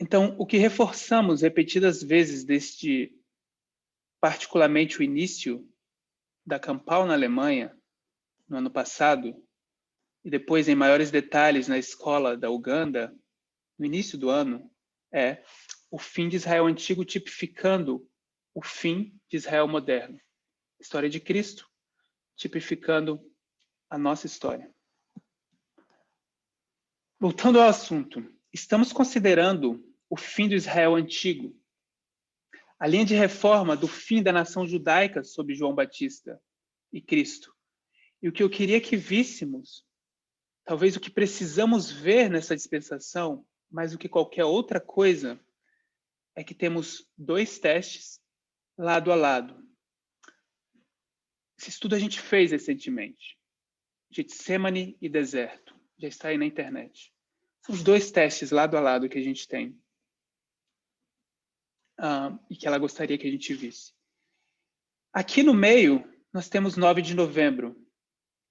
Então, o que reforçamos repetidas vezes desde, particularmente, o início da Campal na Alemanha, no ano passado, e depois em maiores detalhes na escola da Uganda, no início do ano, é o fim de Israel antigo tipificando o fim de Israel moderno. História de Cristo tipificando a nossa história. Voltando ao assunto, estamos considerando o fim do Israel antigo, a linha de reforma do fim da nação judaica sob João Batista e Cristo. E o que eu queria que víssemos, talvez o que precisamos ver nessa dispensação, mais do que qualquer outra coisa, é que temos dois testes lado a lado. Esse estudo a gente fez recentemente. Getsemane e deserto. Já está aí na internet. São os dois testes lado a lado que a gente tem. E que ela gostaria que a gente visse. Aqui no meio, nós temos 9 de novembro.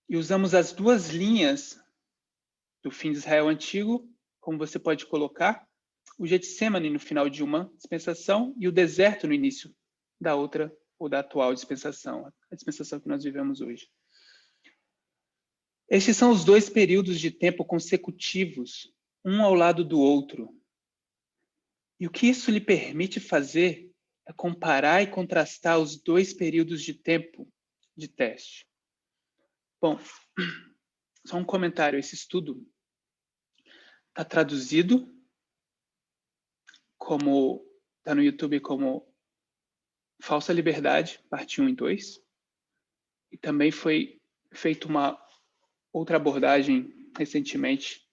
E usamos as duas linhas do fim de Israel antigo, como você pode colocar, o Getsemane no final de uma dispensação e o deserto no início da outra ou da atual dispensação, a dispensação que nós vivemos hoje. Estes são os dois períodos de tempo consecutivos, um ao lado do outro. E o que isso lhe permite fazer é comparar e contrastar os dois períodos de tempo de teste. Bom, só um comentário, esse estudo está traduzido como, está no YouTube como Falsa Liberdade, parte 1 e 2. E também foi feita uma outra abordagem recentemente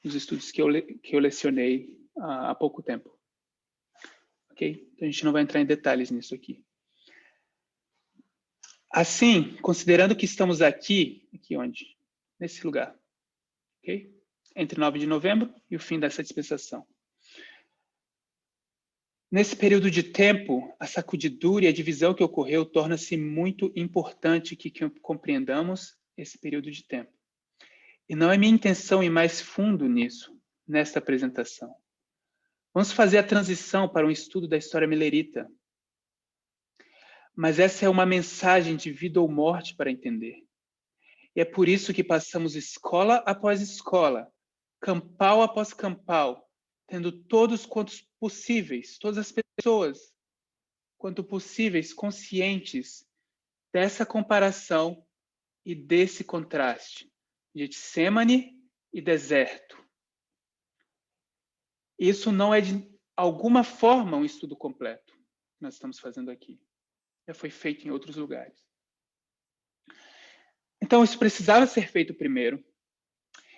nos estudos que eu lecionei há pouco tempo. Ok? Então a gente não vai entrar em detalhes nisso aqui. Assim, considerando que estamos aqui onde? Nesse lugar. Ok? Entre 9 de novembro e o fim dessa dispensação. Nesse período de tempo, a sacudidura e a divisão que ocorreu torna-se muito importante que compreendamos esse período de tempo. E não é minha intenção ir mais fundo nisso, nesta apresentação. Vamos fazer a transição para um estudo da história milerita. Mas essa é uma mensagem de vida ou morte para entender. E é por isso que passamos escola após escola, campal após campal, tendo todos quantos possíveis, todas as pessoas, quanto possíveis, conscientes dessa comparação e desse contraste. Getsemane e deserto. Isso não é de alguma forma um estudo completo que nós estamos fazendo aqui. Já foi feito em outros lugares. Então, isso precisava ser feito primeiro.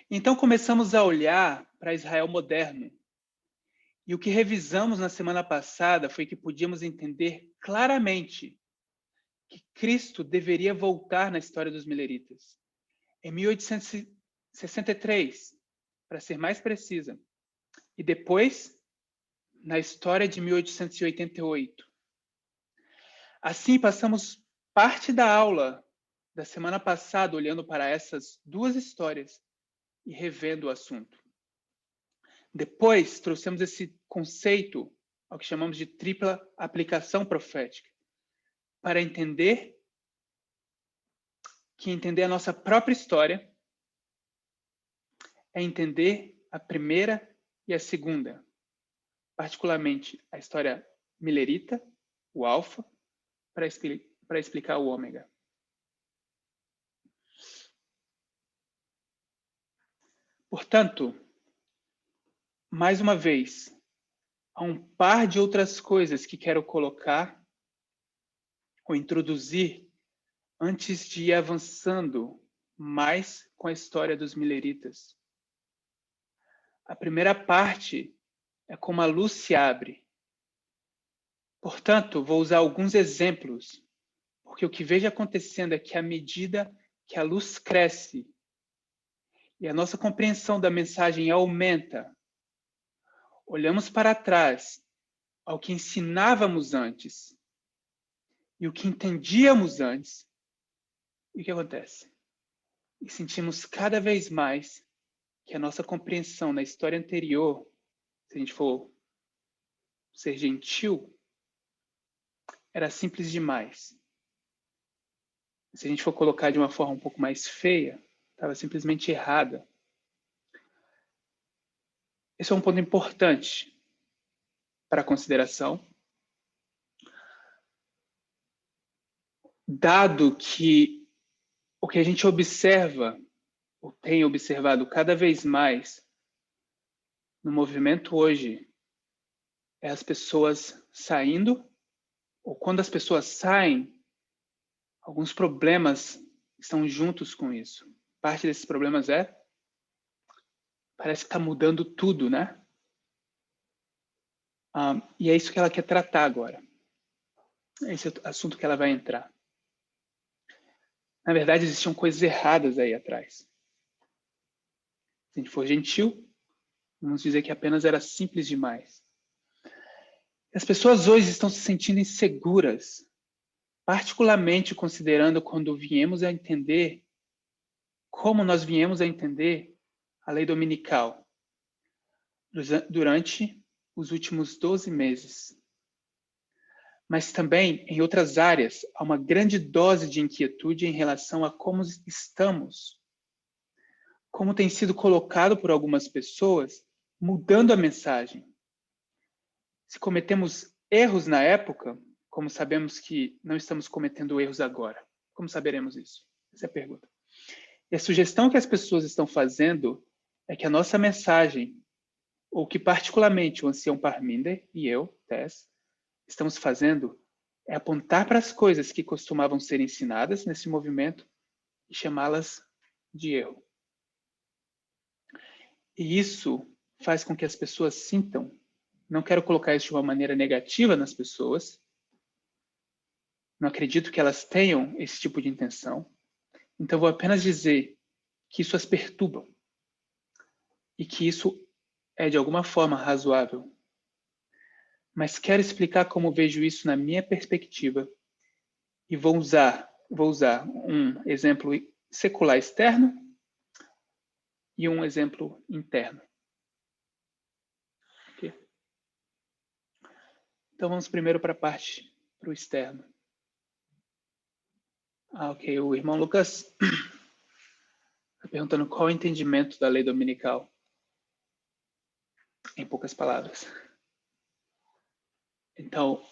Então, começamos a olhar para Israel moderno. E o que revisamos na semana passada foi que podíamos entender claramente que Cristo deveria voltar na história dos mileritas. Em 1863, para ser mais precisa. E depois, na história de 1888. Assim, passamos parte da aula da semana passada olhando para essas duas histórias e revendo o assunto. Depois, trouxemos esse conceito ao que chamamos de tripla aplicação profética, para entender a nossa própria história é entender a primeira e a segunda, particularmente a história milerita, o alfa, para explicar o ômega. Portanto, mais uma vez, há um par de outras coisas que quero colocar ou introduzir antes de ir avançando mais com a história dos mileritas. A primeira parte é como a luz se abre. Portanto, vou usar alguns exemplos, porque o que vejo acontecendo é que à medida que a luz cresce e a nossa compreensão da mensagem aumenta, olhamos para trás ao que ensinávamos antes e o que entendíamos antes, e o que acontece? E sentimos cada vez mais que a nossa compreensão na história anterior, se a gente for ser gentil, era simples demais. Se a gente for colocar de uma forma um pouco mais feia, estava simplesmente errada. Esse é um ponto importante para a consideração, dado que o que a gente observa, ou tem observado cada vez mais no movimento hoje, é as pessoas saindo, ou quando as pessoas saem, alguns problemas estão juntos com isso. Parte desses problemas parece que está mudando tudo, né? E é isso que ela quer tratar agora. Esse é o assunto que ela vai entrar. Na verdade, existiam coisas erradas aí atrás. Se a gente for gentil, vamos dizer que apenas era simples demais. As pessoas hoje estão se sentindo inseguras, particularmente considerando quando viemos a entender, como nós viemos a entender a lei dominical durante os últimos 12 meses. Mas também, em outras áreas, há uma grande dose de inquietude em relação a como estamos, como tem sido colocado por algumas pessoas, mudando a mensagem. Se cometemos erros na época, como sabemos que não estamos cometendo erros agora? Como saberemos isso? Essa é a pergunta. E a sugestão que as pessoas estão fazendo é que a nossa mensagem, ou que particularmente o ancião Parminder e eu, Tess, estamos fazendo, é apontar para as coisas que costumavam ser ensinadas nesse movimento e chamá-las de erro. E isso faz com que as pessoas sintam, não quero colocar isso de uma maneira negativa nas pessoas, não acredito que elas tenham esse tipo de intenção, então vou apenas dizer que isso as perturba e que isso é de alguma forma razoável. Mas quero explicar como vejo isso na minha perspectiva e vou usar um exemplo secular externo e um exemplo interno. Okay? Então vamos primeiro para o externo. Ok, o irmão Lucas está perguntando qual é o entendimento da lei dominical, em poucas palavras. Então,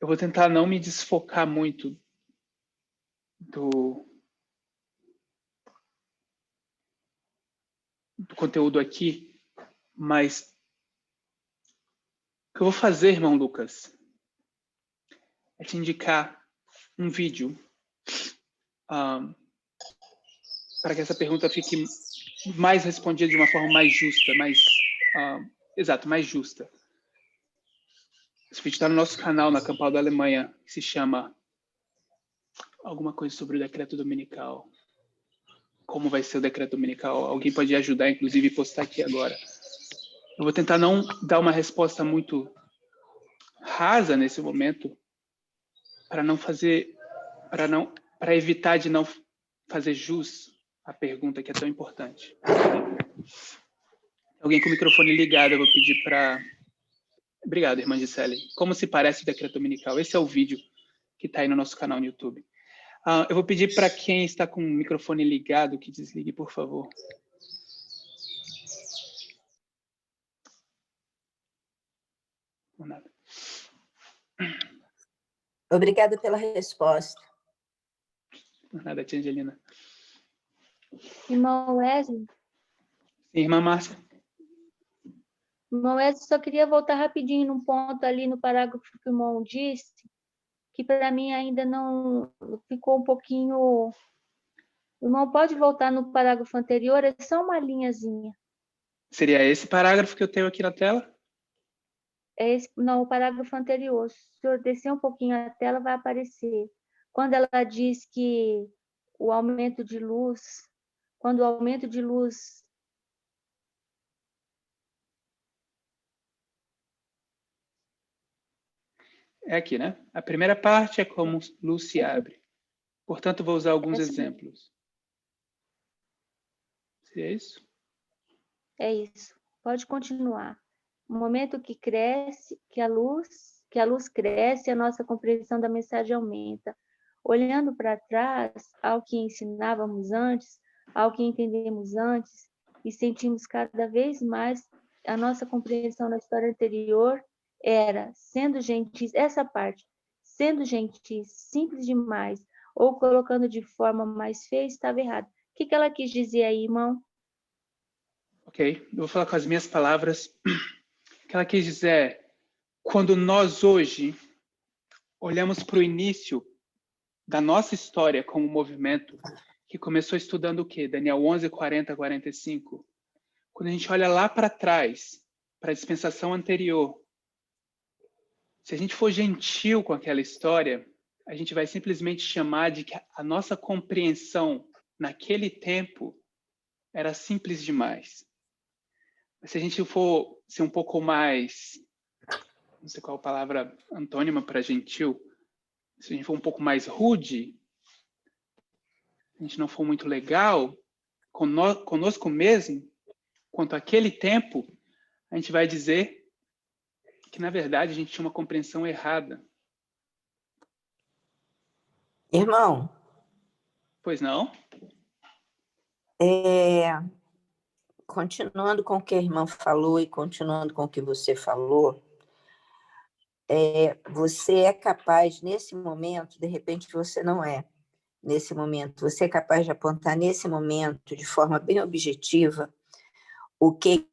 eu vou tentar não me desfocar muito do conteúdo aqui, mas o que eu vou fazer, irmão Lucas, é te indicar um vídeo para que essa pergunta fique mais respondida de uma forma mais justa, mais justa. Esse vídeo está no nosso canal, na Campal da Alemanha, que se chama alguma coisa sobre o decreto dominical. Como vai ser o decreto dominical? Alguém pode ajudar, inclusive, e postar aqui agora. Eu vou tentar não dar uma resposta muito rasa nesse momento, para evitar de não fazer jus à pergunta que é tão importante. Alguém com o microfone ligado, eu vou pedir para... Obrigado, irmã Gisele. Como se parece o decreto dominical? Esse é o vídeo que está aí no nosso canal no YouTube. Eu vou pedir para quem está com o microfone ligado que desligue, por favor. Por nada. Obrigada pela resposta. Por nada, tia Angelina. Irmão Wesley? Sim, irmã Márcia. Irmão Wesley, só queria voltar rapidinho num ponto ali no parágrafo que o irmão disse, que para mim ainda não ficou um pouquinho... O irmão pode voltar no parágrafo anterior? É só uma linhazinha. Seria esse parágrafo que eu tenho aqui na tela? Não, o parágrafo anterior. Se o senhor descer um pouquinho a tela, vai aparecer. Quando ela diz que o aumento de luz... Quando o aumento de luz... É aqui, né? A primeira parte é como luz se abre. Portanto, vou usar alguns exemplos. Seria isso? É isso. Pode continuar. No momento que cresce, que a luz cresce, a nossa compreensão da mensagem aumenta. Olhando para trás, ao que ensinávamos antes, ao que entendemos antes, e sentimos cada vez mais a nossa compreensão da história anterior era, sendo gentis, essa parte, sendo gentis, simples demais, ou colocando de forma mais feia, estava errado. O que ela quis dizer aí, irmão? Ok, eu vou falar com as minhas palavras. O que ela quis dizer é, quando nós hoje olhamos para o início da nossa história como movimento, que começou estudando o quê? Daniel 11, 40, 45. Quando a gente olha lá para trás, para a dispensação anterior, se a gente for gentil com aquela história, a gente vai simplesmente chamar de que a nossa compreensão naquele tempo era simples demais. Mas se a gente for ser um pouco mais, não sei qual a palavra antônima para gentil, se a gente for um pouco mais rude, se a gente não for muito legal conosco mesmo, quanto àquele tempo, a gente vai dizer que, na verdade, a gente tinha uma compreensão errada. Irmão, Pois não? continuando com o que a irmã falou e continuando com o que você falou, você é capaz, nesse momento, de repente você não é, nesse momento, você é capaz de apontar nesse momento, de forma bem objetiva, o que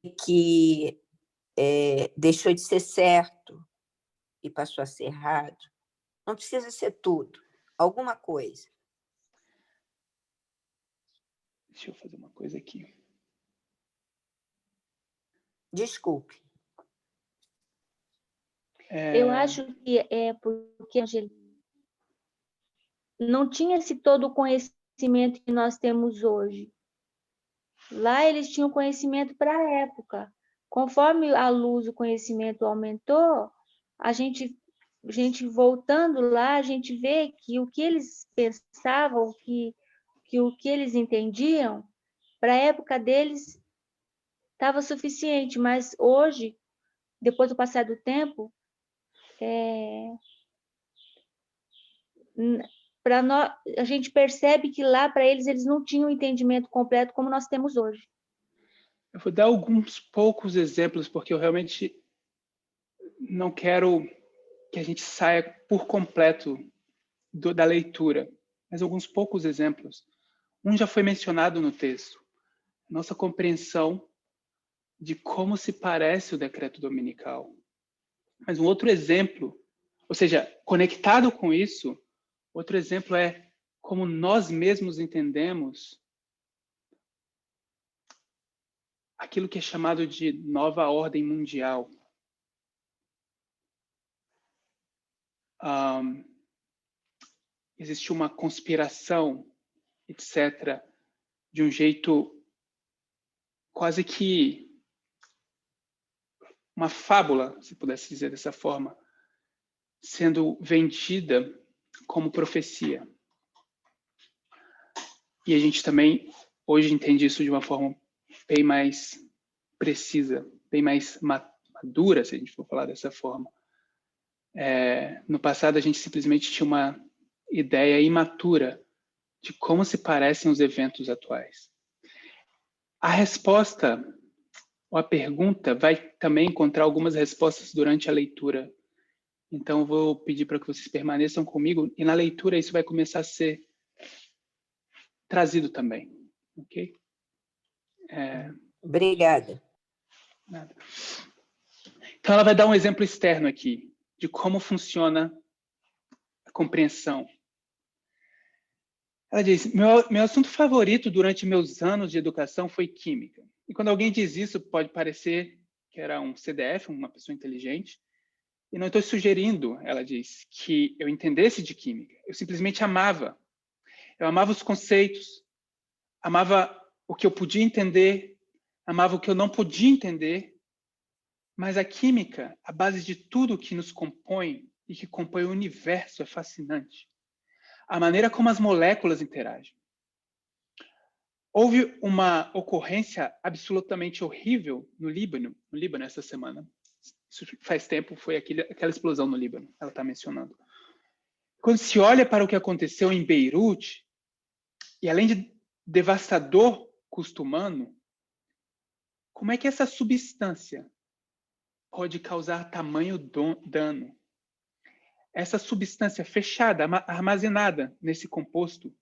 deixou de ser certo e passou a ser errado. Não precisa ser tudo, alguma coisa. Deixa eu fazer uma coisa aqui. Desculpe. Eu acho que é porque, Angelina, não tinha esse todo o conhecimento que nós temos hoje. Lá eles tinham conhecimento para a época. Conforme a luz, o conhecimento aumentou, a gente voltando lá, a gente vê que o que eles pensavam, que o que eles entendiam, para a época deles estava suficiente, mas hoje, depois do passar do tempo, para nós, a gente percebe que lá para eles não tinham o entendimento completo como nós temos hoje. Eu vou dar alguns poucos exemplos, porque eu realmente não quero que a gente saia por completo da leitura, mas alguns poucos exemplos. Um já foi mencionado no texto. Nossa compreensão de como se parece o decreto dominical. Mas um outro exemplo, ou seja, conectado com isso, outro exemplo é como nós mesmos entendemos aquilo que é chamado de nova ordem mundial. Existe uma conspiração, etc., de um jeito quase que uma fábula, se pudesse dizer dessa forma, sendo vendida como profecia. E a gente também hoje entende isso de uma forma bem mais precisa, bem mais madura, se a gente for falar dessa forma. No passado, a gente simplesmente tinha uma ideia imatura de como se parecem os eventos atuais. A resposta, ou a pergunta, vai também encontrar algumas respostas durante a leitura. Então, eu vou pedir para que vocês permaneçam comigo, e na leitura isso vai começar a ser trazido também. Ok? Obrigada. Nada. Então, ela vai dar um exemplo externo aqui, de como funciona a compreensão. Ela diz, meu assunto favorito durante meus anos de educação foi química. E quando alguém diz isso, pode parecer que era um CDF, uma pessoa inteligente. E não estou sugerindo, ela diz, que eu entendesse de química. Eu simplesmente amava. Eu amava os conceitos, amava o que eu podia entender, amava o que eu não podia entender. Mas a química, a base de tudo que nos compõe e que compõe o universo, é fascinante. A maneira como as moléculas interagem. Houve uma ocorrência absolutamente horrível no Líbano essa semana. Isso faz tempo, foi aquela explosão no Líbano, ela está mencionando. Quando se olha para o que aconteceu em Beirute, e além de devastador custo humano, como é que essa substância pode causar tamanho dano? Essa substância fechada, armazenada nesse composto,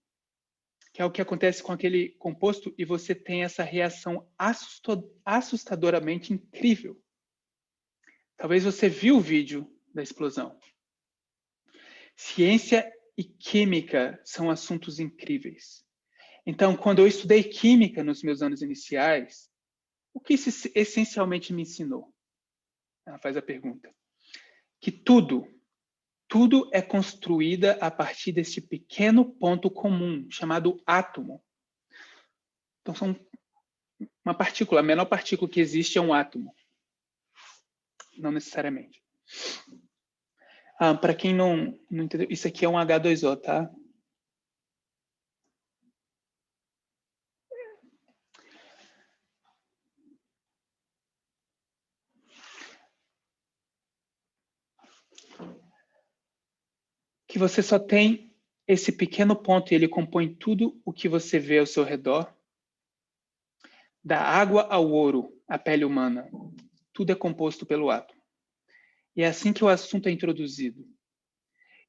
que é o que acontece com aquele composto, e você tem essa reação assustadoramente incrível. Talvez você viu o vídeo da explosão. Ciência e química são assuntos incríveis. Então, quando eu estudei química nos meus anos iniciais, o que isso essencialmente me ensinou? Ela faz a pergunta. Que tudo é construída a partir deste pequeno ponto comum, chamado átomo. Então, são uma partícula, a menor partícula que existe é um átomo. Não necessariamente. Para quem não entendeu, isso aqui é um H2O, tá? Que você só tem esse pequeno ponto e ele compõe tudo o que você vê ao seu redor. Da água ao ouro, a pele humana, tudo é composto pelo átomo. E é assim que o assunto é introduzido.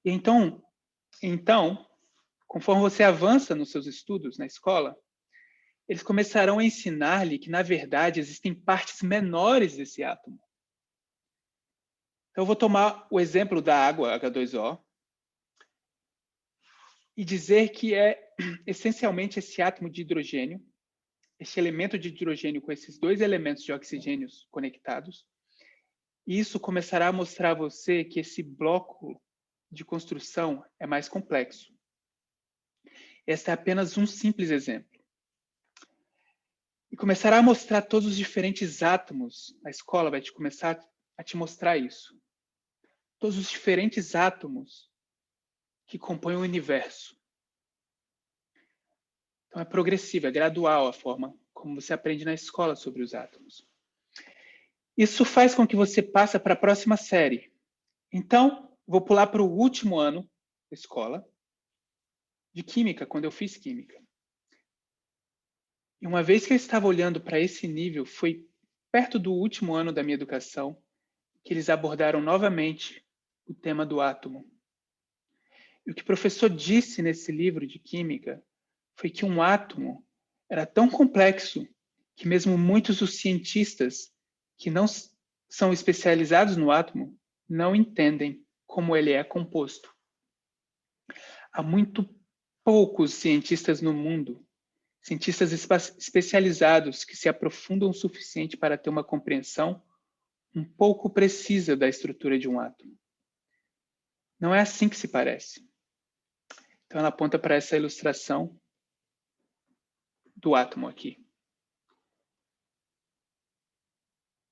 E então, conforme você avança nos seus estudos na escola, eles começarão a ensinar-lhe que, na verdade, existem partes menores desse átomo. Então, eu vou tomar o exemplo da água, H2O, e dizer que é essencialmente esse átomo de hidrogênio, esse elemento de hidrogênio com esses dois elementos de oxigênio conectados. E isso começará a mostrar a você que esse bloco de construção é mais complexo. Este é apenas um simples exemplo. E começará a mostrar todos os diferentes átomos. A escola vai começar a te mostrar isso. Todos os diferentes átomos que compõem o universo. Então é progressivo, é gradual a forma como você aprende na escola sobre os átomos. Isso faz com que você passe para a próxima série. Então, vou pular para o último ano da escola de química, quando eu fiz química. E uma vez que eu estava olhando para esse nível, foi perto do último ano da minha educação que eles abordaram novamente o tema do átomo. E o que o professor disse nesse livro de química foi que um átomo era tão complexo que mesmo muitos dos cientistas que não são especializados no átomo não entendem como ele é composto. Há muito poucos cientistas no mundo, cientistas especializados que se aprofundam o suficiente para ter uma compreensão um pouco precisa da estrutura de um átomo. Não é assim que se parece. Então ela aponta para essa ilustração do átomo aqui.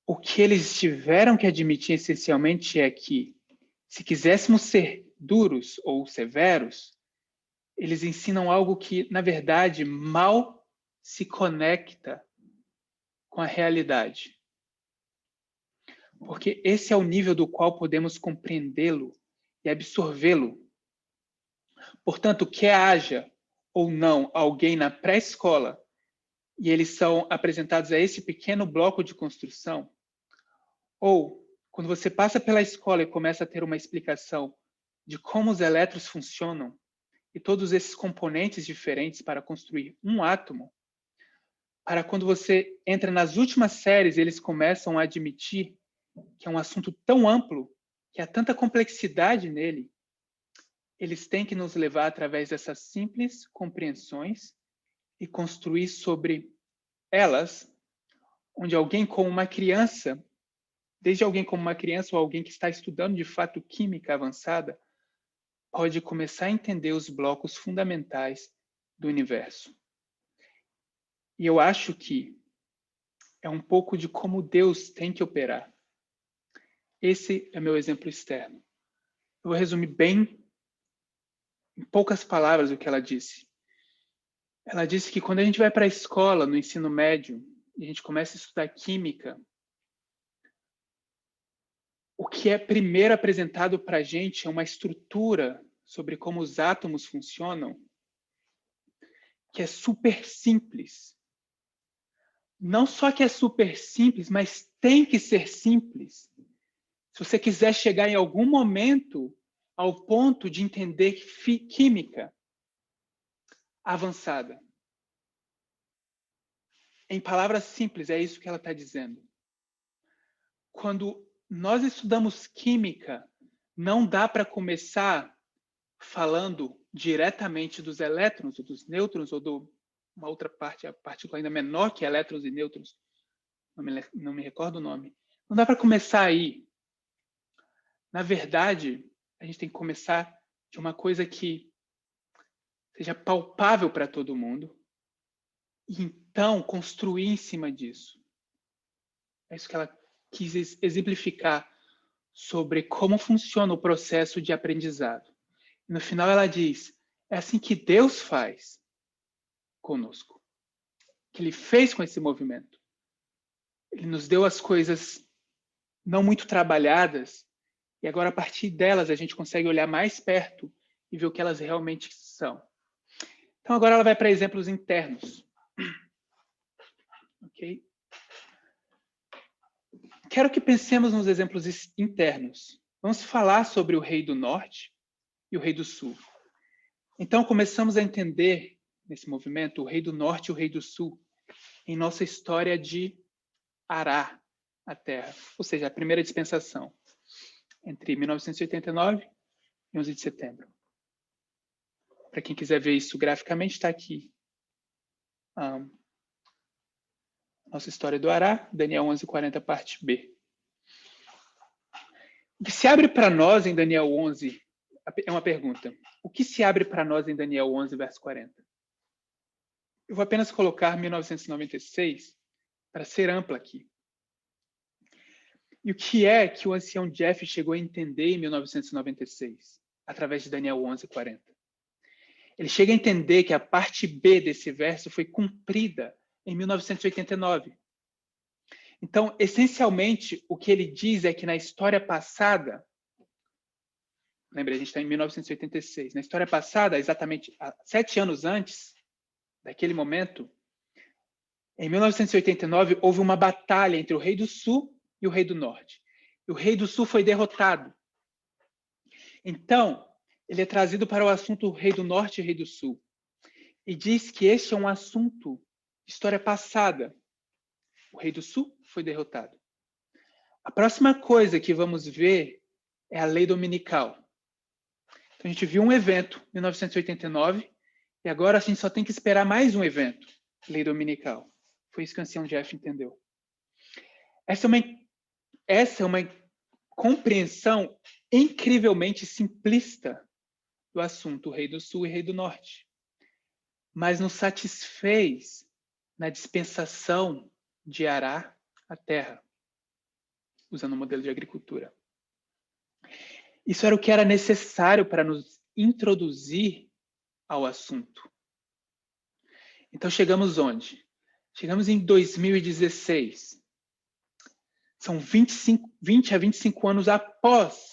O que eles tiveram que admitir essencialmente é que, se quiséssemos ser duros ou severos, eles ensinam algo que, na verdade, mal se conecta com a realidade. Porque esse é o nível do qual podemos compreendê-lo e absorvê-lo. Portanto, quer haja ou não alguém na pré-escola e eles são apresentados a esse pequeno bloco de construção, ou quando você passa pela escola e começa a ter uma explicação de como os elétrons funcionam e todos esses componentes diferentes para construir um átomo, para quando você entra nas últimas séries, eles começam a admitir que é um assunto tão amplo, que há tanta complexidade nele, eles têm que nos levar através dessas simples compreensões e construir sobre elas, onde alguém como uma criança, desde alguém como uma criança ou alguém que está estudando de fato química avançada, pode começar a entender os blocos fundamentais do universo. E eu acho que é um pouco de como Deus tem que operar. Esse é meu exemplo externo. Eu vou resumir bem, em poucas palavras, o que ela disse. Ela disse que quando a gente vai para a escola, no ensino médio, e a gente começa a estudar química, o que é primeiro apresentado para a gente é uma estrutura sobre como os átomos funcionam, que é super simples. Não só que é super simples, mas tem que ser simples. Se você quiser chegar em algum momento ao ponto de entender química avançada. Em palavras simples, é isso que ela está dizendo. Quando nós estudamos química, não dá para começar falando diretamente dos elétrons, ou dos nêutrons, ou de uma outra parte, a partícula ainda menor que elétrons e nêutrons. Não me recordo o nome. Não dá para começar aí. Na verdade, a gente tem que começar de uma coisa que seja palpável para todo mundo e então construir em cima disso. É isso que ela quis exemplificar sobre como funciona o processo de aprendizado. No final ela diz, é assim que Deus faz conosco. Que Ele fez com esse movimento. Ele nos deu as coisas não muito trabalhadas e agora a partir delas a gente consegue olhar mais perto e ver o que elas realmente são. Então agora ela vai para exemplos internos. Ok? Quero que pensemos nos exemplos internos. Vamos falar sobre o rei do norte e o rei do sul. Então, começamos a entender, nesse movimento, o rei do norte e o rei do sul, em nossa história de arar a terra, ou seja, a primeira dispensação, entre 1989 e 11 de setembro. Para quem quiser ver isso graficamente, está aqui. Nossa história do Ará, Daniel 11:40, parte B. O que se abre para nós em Daniel 11 é uma pergunta. O que se abre para nós em Daniel 11, verso 40? Eu vou apenas colocar 1996 para ser ampla aqui. E o que é que o ancião Jeff chegou a entender em 1996, através de Daniel 11:40? Ele chega a entender que a parte B desse verso foi cumprida em 1989. Então, essencialmente, o que ele diz é que na história passada, lembra, a gente está em 1986, na história passada, exatamente 7 anos antes daquele momento, em 1989, houve uma batalha entre o rei do sul e o rei do norte. E o rei do sul foi derrotado. Então, ele é trazido para o assunto rei do norte e rei do sul. E diz que este é um assunto de história passada. O rei do sul foi derrotado. A próxima coisa que vamos ver é a lei dominical. Então, a gente viu um evento em 1989 e agora a gente só tem que esperar mais um evento, lei dominical. Foi isso que o ancião Jeff entendeu. Essa é uma compreensão incrivelmente simplista do assunto rei do sul e rei do norte, mas nos satisfez na dispensação de arar a terra, usando o modelo de agricultura. Isso era o que era necessário para nos introduzir ao assunto. Então chegamos onde? Chegamos em 2016. São 20 a 25 anos após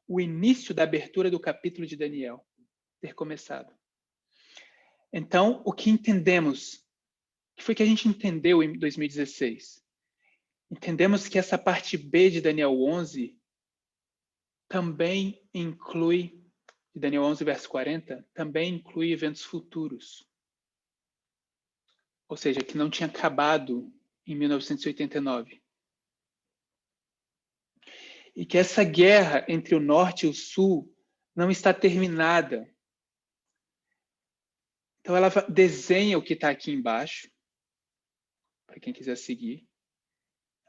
o início da abertura do capítulo de Daniel ter começado. Então, o que entendemos? O que foi que a gente entendeu em 2016? Entendemos que essa parte B de Daniel 11 também inclui, de Daniel 11, verso 40, também inclui eventos futuros. Ou seja, que não tinha acabado em 1989. E que essa guerra entre o norte e o sul não está terminada. Então ela desenha o que está aqui embaixo, para quem quiser seguir.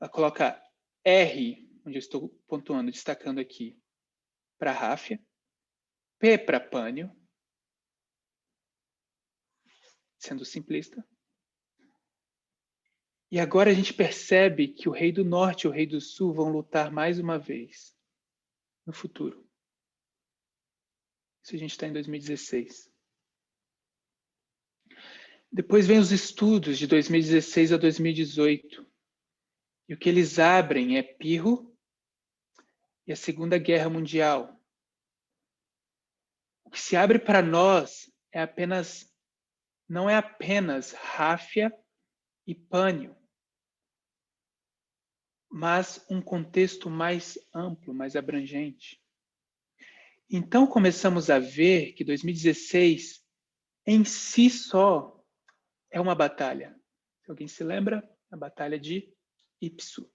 Ela coloca R, onde eu estou pontuando, destacando aqui, para Ráfia, P para Pânio, sendo simplista. E agora a gente percebe que o rei do norte e o rei do sul vão lutar mais uma vez no futuro. Isso a gente está em 2016. Depois vem os estudos de 2016 a 2018. E o que eles abrem é Pirro, e a Segunda Guerra Mundial. O que se abre para nós não é apenas Ráfia e Pânio, mas um contexto mais amplo, mais abrangente. Então começamos a ver que 2016 em si só é uma batalha. Se alguém se lembra, a Batalha de Ipsu.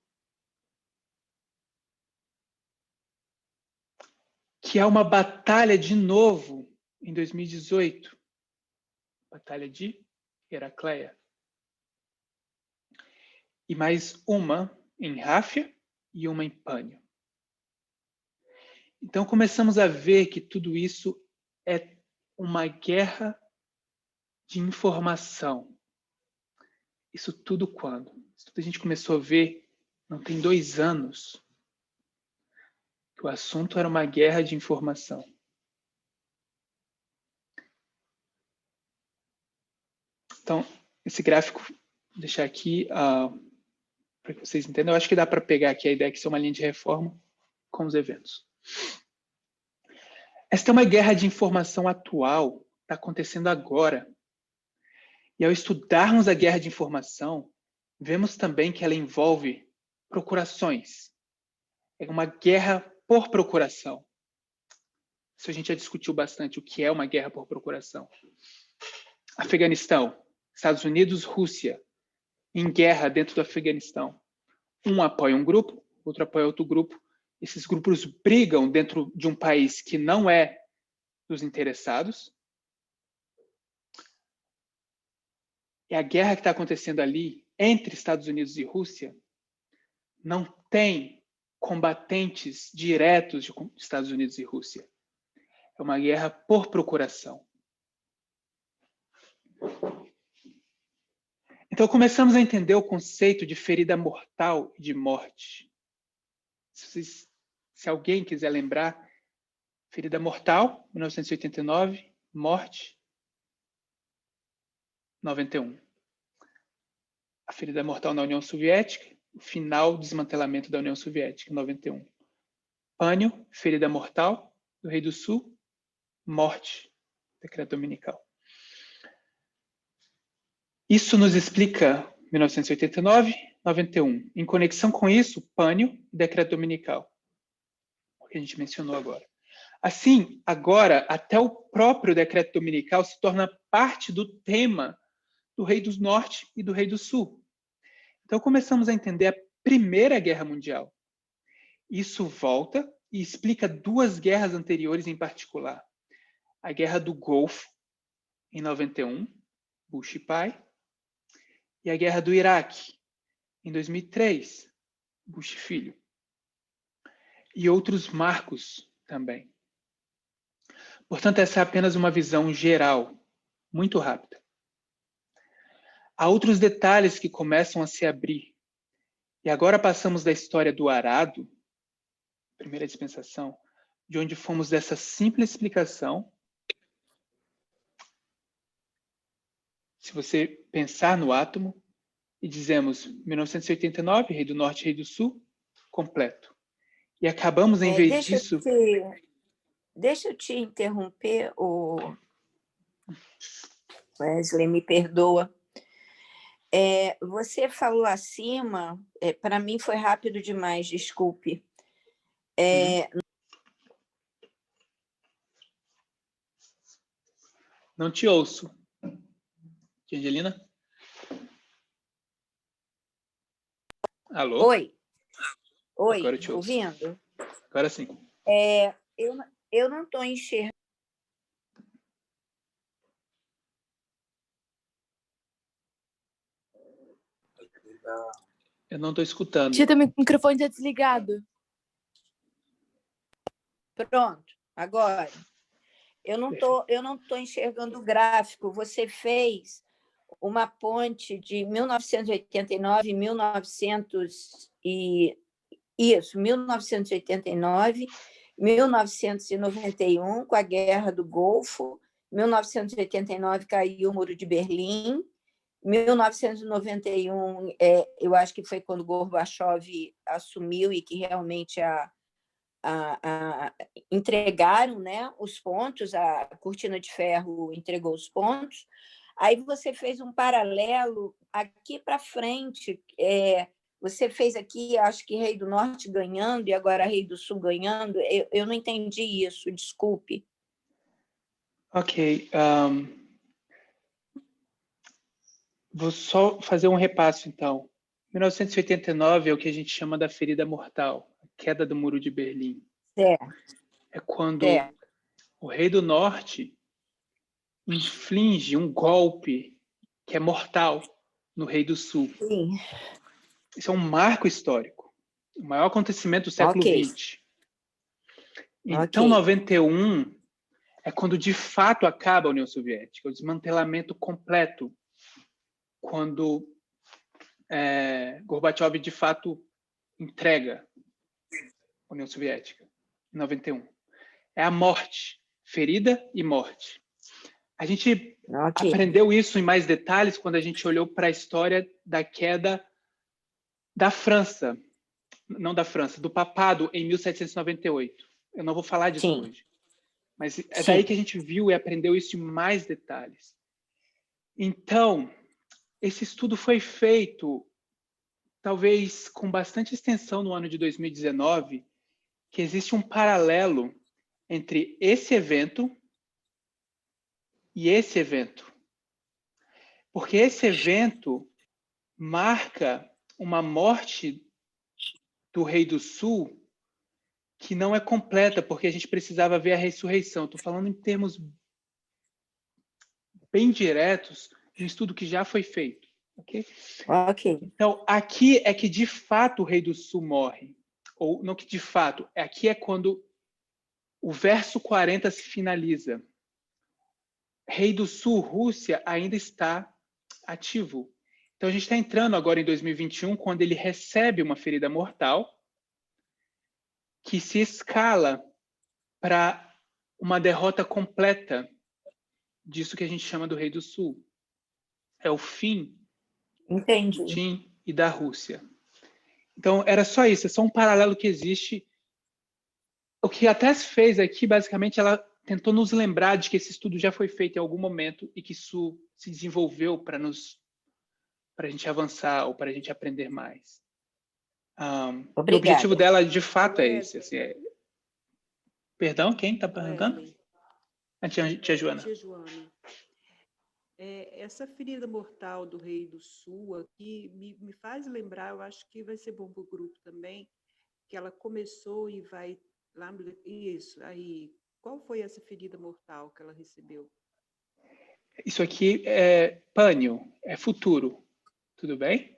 Que é uma batalha de novo em 2018. Batalha de Heracleia. E mais uma em Ráfia e uma em Pânio. Então começamos a ver que tudo isso é uma guerra de informação. Isso tudo quando? Isso tudo a gente começou a ver, não tem 2 anos, que o assunto era uma guerra de informação. Então, esse gráfico, vou deixar aqui para que vocês entendam. Eu acho que dá para pegar aqui a ideia que isso é uma linha de reforma com os eventos. Esta é uma guerra de informação atual, está acontecendo agora. E ao estudarmos a guerra de informação, vemos também que ela envolve procurações. É uma guerra por procuração. Isso a gente já discutiu bastante, o que é uma guerra por procuração. Afeganistão, Estados Unidos, Rússia, em guerra dentro do Afeganistão. Um apoia um grupo, outro apoia outro grupo. Esses grupos brigam dentro de um país que não é dos interessados. E a guerra que está acontecendo ali, entre Estados Unidos e Rússia, não tem combatentes diretos de Estados Unidos e Rússia. É uma guerra por procuração. Então, começamos a entender o conceito de ferida mortal e de morte. Se alguém quiser lembrar, ferida mortal, 1989, morte, 91. A ferida mortal na União Soviética, o final do desmantelamento da União Soviética, 91. Pânio, ferida mortal do Rei do Sul, morte, decreto dominical. Isso nos explica 1989, 91. Em conexão com isso, Pânio e decreto dominical, o que a gente mencionou agora. Assim, agora, até o próprio decreto dominical se torna parte do tema do Rei do Norte e do Rei do Sul. Então, começamos a entender a Primeira Guerra Mundial. Isso volta e explica 2 guerras anteriores em particular. A Guerra do Golfo, em 91, Bush pai, e a Guerra do Iraque, em 2003, Bush filho. E outros marcos também. Portanto, essa é apenas uma visão geral, muito rápida. Há outros detalhes que começam a se abrir. E agora passamos da história do arado, primeira dispensação, de onde fomos dessa simples explicação. Se você pensar no átomo, e dizemos 1989, Rei do Norte, Rei do Sul, completo. E acabamos, em vez disso... Deixa eu te interromper, Wesley, me perdoa. Você falou acima, para mim foi rápido demais, desculpe. Não te ouço. Angelina? Alô? Oi. Agora eu te ouço. Ouvindo? Agora sim. Eu não estou enxergando. Eu não estou escutando. Tia, o microfone está desligado. Pronto, agora. Eu não tô enxergando o gráfico. Você fez uma ponte de 1989, 1989, 1991, com a Guerra do Golfo. 1989 caiu o Muro de Berlim. 1991, eu acho que foi quando Gorbachev assumiu e que realmente entregaram, né, os pontos, a Cortina de Ferro entregou os pontos. Aí você fez um paralelo aqui para frente. Você fez aqui, acho que Rei do Norte ganhando e agora Rei do Sul ganhando. Eu não entendi isso, desculpe. Ok. Vou só fazer um repasso, então. 1989 é o que a gente chama da ferida mortal, a queda do Muro de Berlim. É quando o Rei do Norte inflige um golpe que é mortal no Rei do Sul. Sim. Isso é um marco histórico, o maior acontecimento do século XX. Então, 91 é quando de fato acaba a União Soviética, o desmantelamento completo, quando Gorbachev de fato entrega a União Soviética, em 91. É a morte, ferida e morte. A gente aprendeu isso em mais detalhes quando a gente olhou para a história da queda da França, não da França, do papado em 1798. Eu não vou falar disso hoje, mas é daí que a gente viu e aprendeu isso em mais detalhes. Então, esse estudo foi feito, talvez com bastante extensão no ano de 2019, que existe um paralelo entre esse evento e esse evento. Porque esse evento marca uma morte do Rei do Sul que não é completa, porque a gente precisava ver a ressurreição. Estou falando em termos bem diretos de um estudo que já foi feito. Okay? Então, aqui é que de fato o Rei do Sul morre. Ou não que de fato, aqui é quando o verso 40 se finaliza. Rei do Sul, Rússia, ainda está ativo. Então, a gente está entrando agora em 2021, quando ele recebe uma ferida mortal que se escala para uma derrota completa disso que a gente chama do Rei do Sul. É o fim do Putin e da Rússia. Então, era só isso, é só um paralelo que existe. O que a Tess fez aqui, basicamente, ela tentou nos lembrar de que esse estudo já foi feito em algum momento e que isso se desenvolveu para a gente avançar ou para a gente aprender mais. O objetivo dela, de fato, é esse. Assim, Perdão, quem está perguntando? A tia Joana. Tia Joana. Essa ferida mortal do Rei do Sul aqui me faz lembrar, eu acho que vai ser bom para o grupo também, que ela começou e vai lá. Isso, aí. Qual foi essa ferida mortal que ela recebeu? Isso aqui é pânio, é futuro. Tudo bem?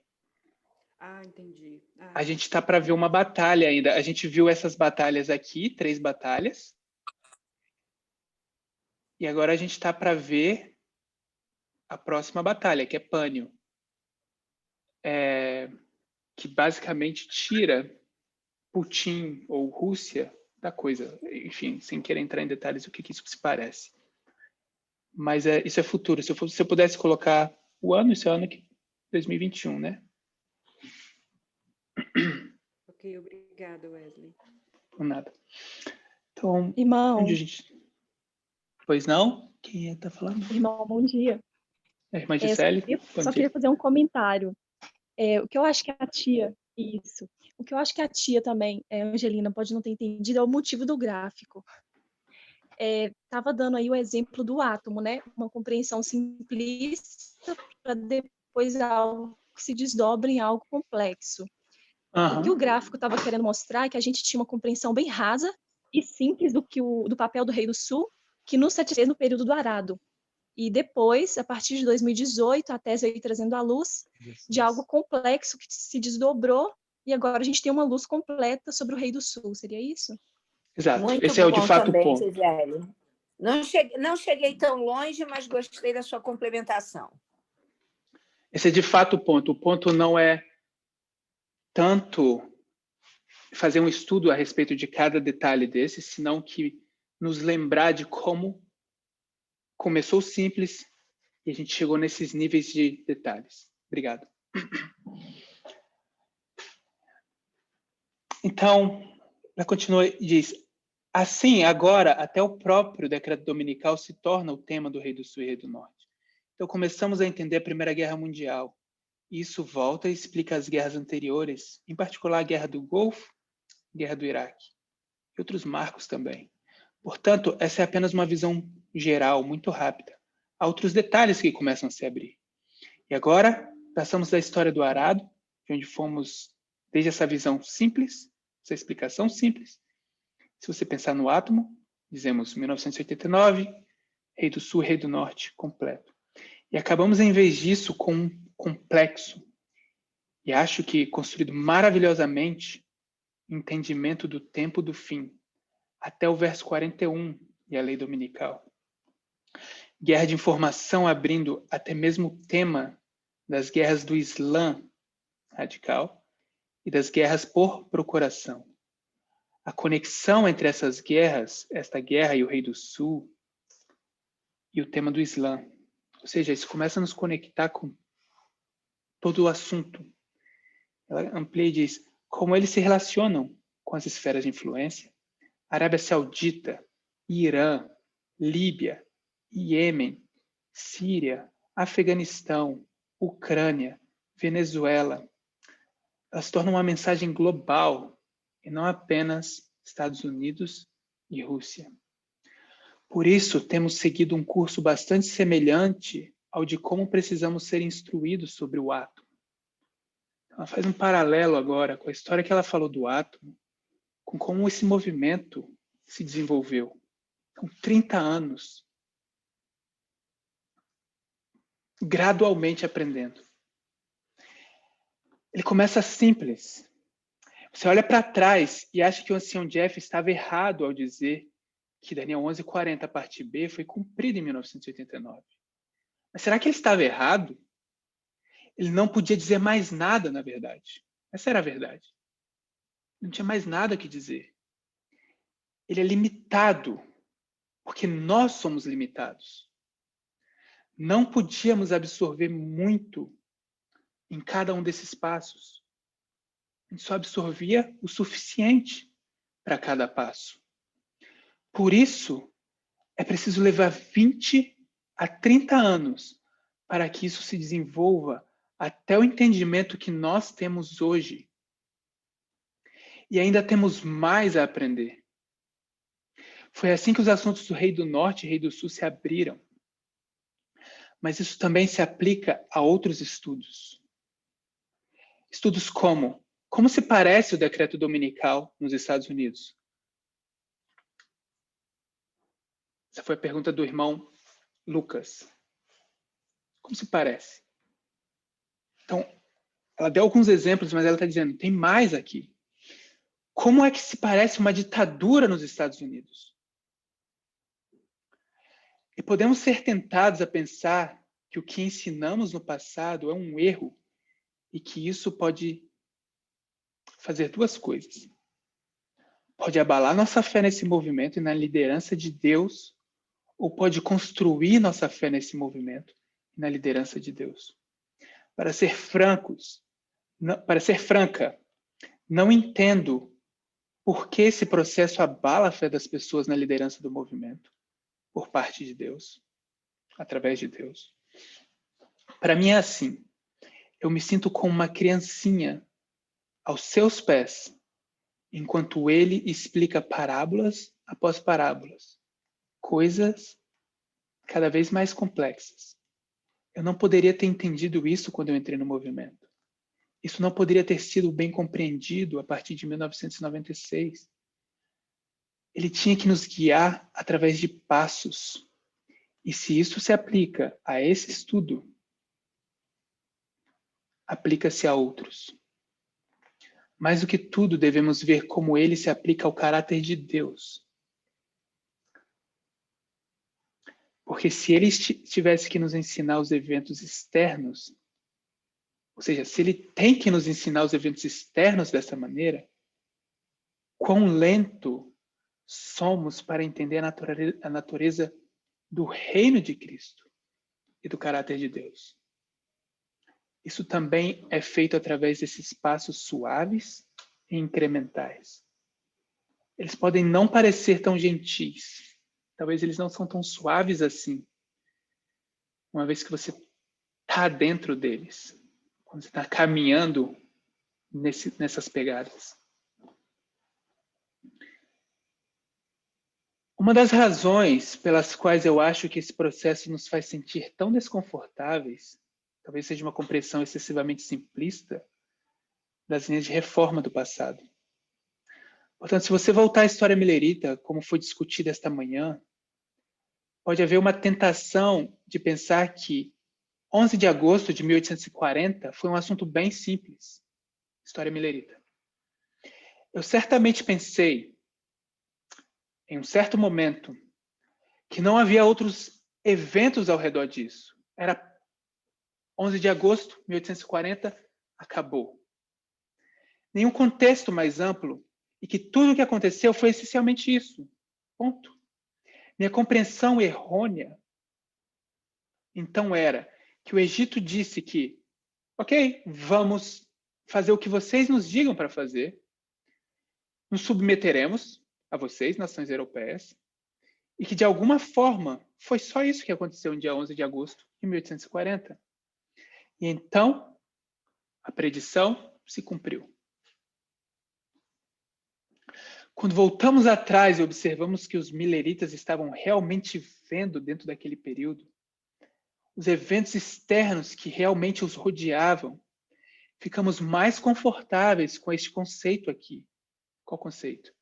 Entendi. A gente está para ver uma batalha ainda. A gente viu essas batalhas aqui, 3 batalhas. E agora a gente está para ver a próxima batalha, que é pânio. Que basicamente tira Putin ou Rússia da coisa. Enfim, sem querer entrar em detalhes o que isso se parece. Mas isso é futuro. Se eu pudesse colocar o ano, isso é ano 2021, né? Ok, obrigada, Wesley. Por nada. Então, irmão, onde a gente... Pois não? Quem está falando? Irmão, bom dia. A irmã Gisele? Só queria fazer um comentário. O que eu acho que a tia... Isso. O que eu acho que a tia também, Angelina, pode não ter entendido, é o motivo do gráfico. Estava dando aí o exemplo do átomo, né? Uma compreensão simplista para depois algo que se desdobra em algo complexo. O que o gráfico estava querendo mostrar é que a gente tinha uma compreensão bem rasa e simples do papel do Rei do Sul, que nos satisfez no período do Arado. E depois, a partir de 2018, a tese veio trazendo a luz de algo complexo que se desdobrou, e agora a gente tem uma luz completa sobre o Rei do Sul. Seria isso? Exato. Muito esse é de fato também, o ponto. Gisele. Não cheguei tão longe, mas gostei da sua complementação. Esse é de fato o ponto. O ponto não é tanto fazer um estudo a respeito de cada detalhe desse, senão que nos lembrar de como começou simples e a gente chegou nesses níveis de detalhes. Obrigado. Então, Ela continua e diz: assim, agora, até o próprio decreto dominical se torna o tema do Rei do Sul e Rei do Norte. Então, começamos a entender a Primeira Guerra Mundial. E isso volta e explica as guerras anteriores, em particular a Guerra do Golfo, a Guerra do Iraque, e outros marcos também. Portanto, essa é apenas uma visão geral, muito rápida. Há outros detalhes que começam a se abrir. E agora, passamos da história do arado, de onde fomos desde essa visão simples, essa explicação simples. Se você pensar no átomo, dizemos 1989, Rei do Sul, Rei do Norte, completo. E acabamos, em vez disso, com um complexo. E acho que construído maravilhosamente, entendimento do tempo do fim, até o verso 41 e a lei dominical. Guerra de informação abrindo até mesmo o tema das guerras do Islã radical e das guerras por procuração. A conexão entre essas guerras, esta guerra e o Rei do Sul, e o tema do Islã. Ou seja, isso começa a nos conectar com todo o assunto. Ela amplia e diz como eles se relacionam com as esferas de influência. Arábia Saudita, Irã, Líbia, Iêmen, Síria, Afeganistão, Ucrânia, Venezuela. Elas tornam uma mensagem global e não apenas Estados Unidos e Rússia. Por isso, temos seguido um curso bastante semelhante ao de como precisamos ser instruídos sobre o átomo. Ela faz um paralelo agora com a história que ela falou do átomo, com como esse movimento se desenvolveu. São 30 anos, gradualmente aprendendo. Ele começa simples. Você olha para trás e acha que o ancião Jeff estava errado ao dizer que Daniel 11:40, parte B, foi cumprido em 1989. Mas será que ele estava errado? Ele não podia dizer mais nada, na verdade. Essa era a verdade. Não tinha mais nada que dizer. Ele é limitado, porque nós somos limitados. Não podíamos absorver muito em cada um desses passos. A gente só absorvia o suficiente para cada passo. Por isso, é preciso levar 20 a 30 anos para que isso se desenvolva até o entendimento que nós temos hoje. E ainda temos mais a aprender. Foi assim que os assuntos do Rei do Norte e Rei do Sul se abriram. Mas isso também se aplica a outros estudos. Estudos como se parece o decreto dominical nos Estados Unidos? Essa foi a pergunta do irmão Lucas. Como se parece? Então, ela deu alguns exemplos, mas ela está dizendo, tem mais aqui. Como é que se parece uma ditadura nos Estados Unidos? E podemos ser tentados a pensar que o que ensinamos no passado é um erro e que isso pode fazer duas coisas. Pode abalar nossa fé nesse movimento e na liderança de Deus, ou pode construir nossa fé nesse movimento e na liderança de Deus. Para ser franca, não entendo por que esse processo abala a fé das pessoas na liderança do movimento, por parte de Deus, através de Deus. Para mim é assim, eu me sinto como uma criancinha aos seus pés, enquanto ele explica parábolas após parábolas, coisas cada vez mais complexas. Eu não poderia ter entendido isso quando eu entrei no movimento. Isso não poderia ter sido bem compreendido a partir de 1996. Ele tinha que nos guiar através de passos. E se isso se aplica a esse estudo, aplica-se a outros. Mais do que tudo, devemos ver como ele se aplica ao caráter de Deus. Porque se ele tivesse que nos ensinar os eventos externos, ou seja, se ele tem que nos ensinar os eventos externos dessa quão lento somos para entender a natureza do reino de Cristo e do caráter de Deus. Isso também é feito através desses passos suaves e incrementais. Eles podem não parecer tão gentis. Talvez eles não são tão suaves assim. Uma vez que você está dentro deles. Quando você está caminhando nessas pegadas. Uma das razões pelas quais eu acho que esse processo nos faz sentir tão desconfortáveis, talvez seja uma compreensão excessivamente simplista das linhas de reforma do passado. Portanto, se você voltar à história milerita, como foi discutida esta manhã, pode haver uma tentação de pensar que 11 de agosto de 1840 foi um assunto bem simples, história milerita. Eu certamente pensei, em um certo momento, que não havia outros eventos ao redor disso. Era 11 de agosto de 1840, acabou. Nenhum contexto mais amplo e que tudo o que aconteceu foi essencialmente isso. Ponto. Minha compreensão errônea, então, era que o Egito disse que, ok, vamos fazer o que vocês nos digam para fazer, nos submeteremos a vocês, nações europeias, e que, de alguma forma, foi só isso que aconteceu no dia 11 de agosto de 1840. E então, a predição se cumpriu. Quando voltamos atrás e observamos que os mileritas estavam realmente vendo dentro daquele período, os eventos externos que realmente os rodeavam, ficamos mais confortáveis com este conceito aqui. Qual conceito?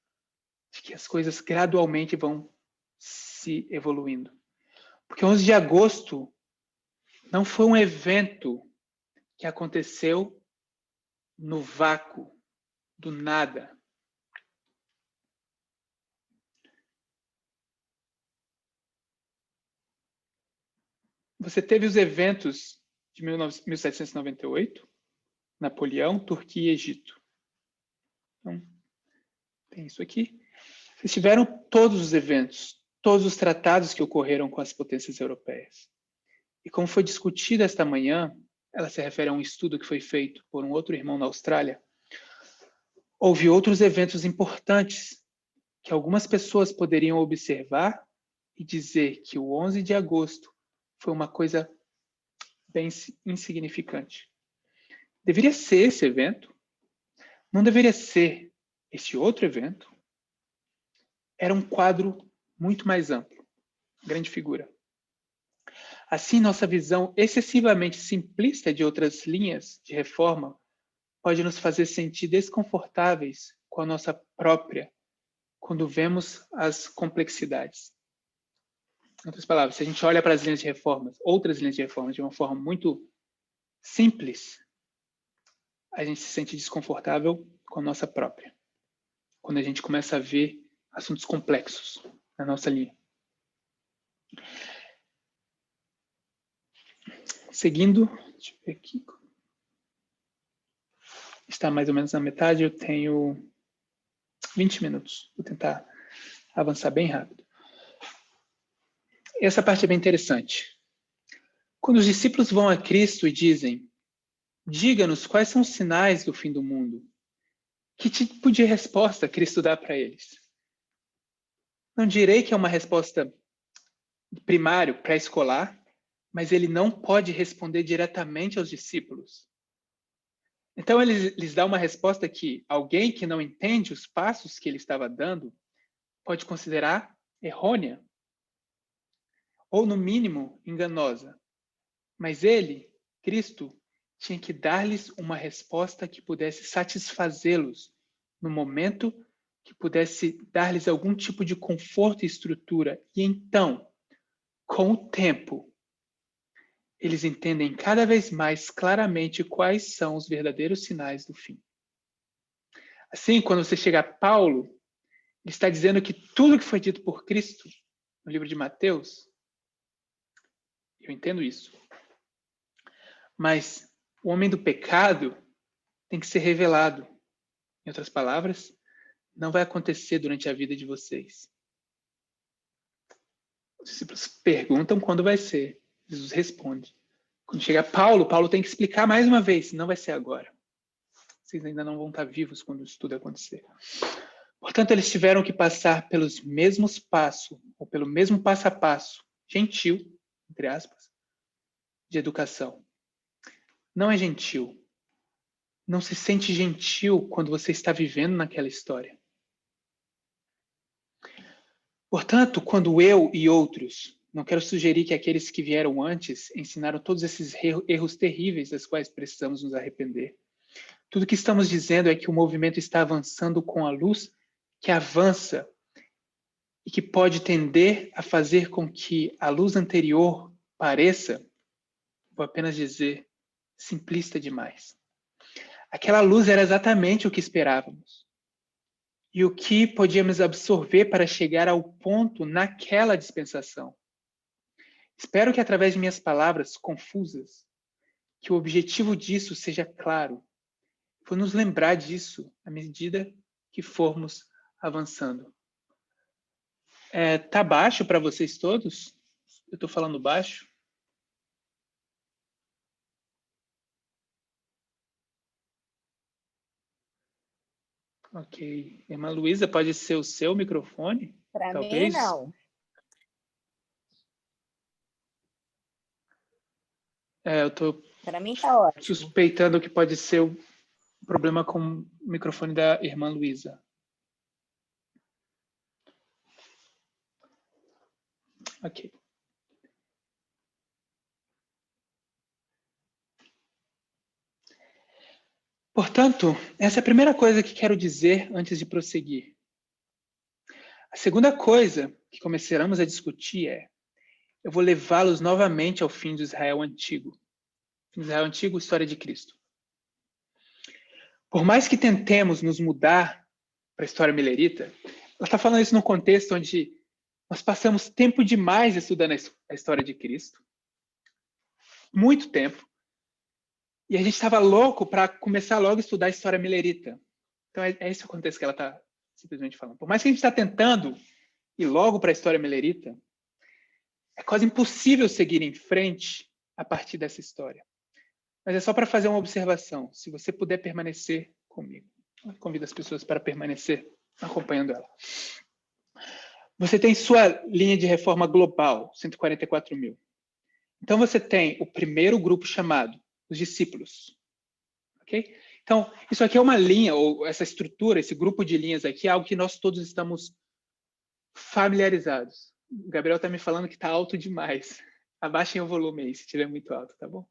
De que as coisas gradualmente vão se evoluindo. Porque 11 de agosto não foi um evento que aconteceu no vácuo, do nada. Você teve os eventos de 1798, Napoleão, Turquia e Egito. Então, tem isso aqui. Vocês tiveram todos os eventos, todos os tratados que ocorreram com as potências europeias. E como foi discutido esta manhã, ela se refere a um estudo que foi feito por um outro irmão na Austrália, houve outros eventos importantes que algumas pessoas poderiam observar e dizer que o 11 de agosto foi uma coisa bem insignificante. Deveria ser esse evento? Não deveria ser esse outro evento? Era um quadro muito mais amplo, grande figura. Assim, nossa visão excessivamente simplista de outras linhas de reforma pode nos fazer sentir desconfortáveis com a nossa própria, quando vemos as complexidades. Em outras palavras, se a gente olha para as linhas de reformas, outras linhas de reformas, de uma forma muito simples, a gente se sente desconfortável com a nossa própria. Quando a gente começa a ver assuntos complexos na nossa linha. Seguindo, deixa eu ver aqui. Está mais ou menos na metade, eu tenho 20 minutos. Vou tentar avançar bem rápido. Essa parte é bem interessante. Quando os discípulos vão a Cristo e dizem, diga-nos quais são os sinais do fim do mundo, que tipo de resposta Cristo dá para eles? Não direi que é uma resposta primário, pré-escolar, mas ele não pode responder diretamente aos discípulos. Então, ele lhes dá uma resposta que alguém que não entende os passos que ele estava dando pode considerar errônea, ou, no mínimo, enganosa. Mas ele, Cristo, tinha que dar-lhes uma resposta que pudesse satisfazê-los no momento, que pudesse dar-lhes algum tipo de conforto e estrutura. E então, com o tempo, eles entendem cada vez mais claramente quais são os verdadeiros sinais do fim. Assim, quando você chega a Paulo, ele está dizendo que tudo que foi dito por Cristo no livro de Mateus, eu entendo isso. Mas o homem do pecado tem que ser revelado. Em outras palavras, não vai acontecer durante a vida de vocês. Os discípulos perguntam quando vai ser. Jesus responde. Quando chega Paulo, Paulo tem que explicar mais uma vez. Não vai ser agora. Vocês ainda não vão estar vivos quando isso tudo acontecer. Portanto, eles tiveram que passar pelos mesmos passos, ou pelo mesmo passo a passo, gentil, entre aspas, de educação. Não é gentil. Não se sente gentil quando você está vivendo naquela história. Portanto, quando eu e outros, não quero sugerir que aqueles que vieram antes ensinaram todos esses erros terríveis das quais precisamos nos arrepender. Tudo que estamos dizendo é que o movimento está avançando com a luz que avança e que pode tender a fazer com que a luz anterior pareça, vou apenas dizer, simplista demais. Aquela luz era exatamente o que esperávamos e o que podíamos absorver para chegar ao ponto naquela dispensação. Espero que através de minhas palavras confusas, que o objetivo disso seja claro. Vou nos lembrar disso à medida que formos avançando. Tá baixo para vocês todos? Eu estou falando baixo? Ok. Irmã Luísa, pode ser o seu microfone? Para mim, Talvez? não. Eu estou Para mim está ótimo. suspeitando que pode ser o problema com o microfone da irmã Luísa. Ok. Portanto, essa é a primeira coisa que quero dizer antes de prosseguir. A segunda coisa que começaremos a discutir eu vou levá-los novamente ao fim do Israel Antigo. Fim do Israel Antigo, história de Cristo. Por mais que tentemos nos mudar para a história milerita, ela está falando isso num contexto onde nós passamos tempo demais estudando a história de Cristo. Muito tempo. E a gente estava louco para começar logo a estudar a história milerita. Então, é esse o contexto que ela está simplesmente falando. Por mais que a gente está tentando ir logo para a história milerita, é quase impossível seguir em frente a partir dessa história. Mas é só para fazer uma observação. Se você puder permanecer comigo. Eu convido as pessoas para permanecer acompanhando ela. Você tem sua linha de reforma global, 144 mil. Então, você tem o primeiro grupo chamado os discípulos. Ok? Então, isso aqui é uma linha, ou essa estrutura, esse grupo de linhas aqui, é algo que nós todos estamos familiarizados. O Gabriel está me falando que está alto demais. Abaixem o volume aí, se estiver muito alto, tá bom?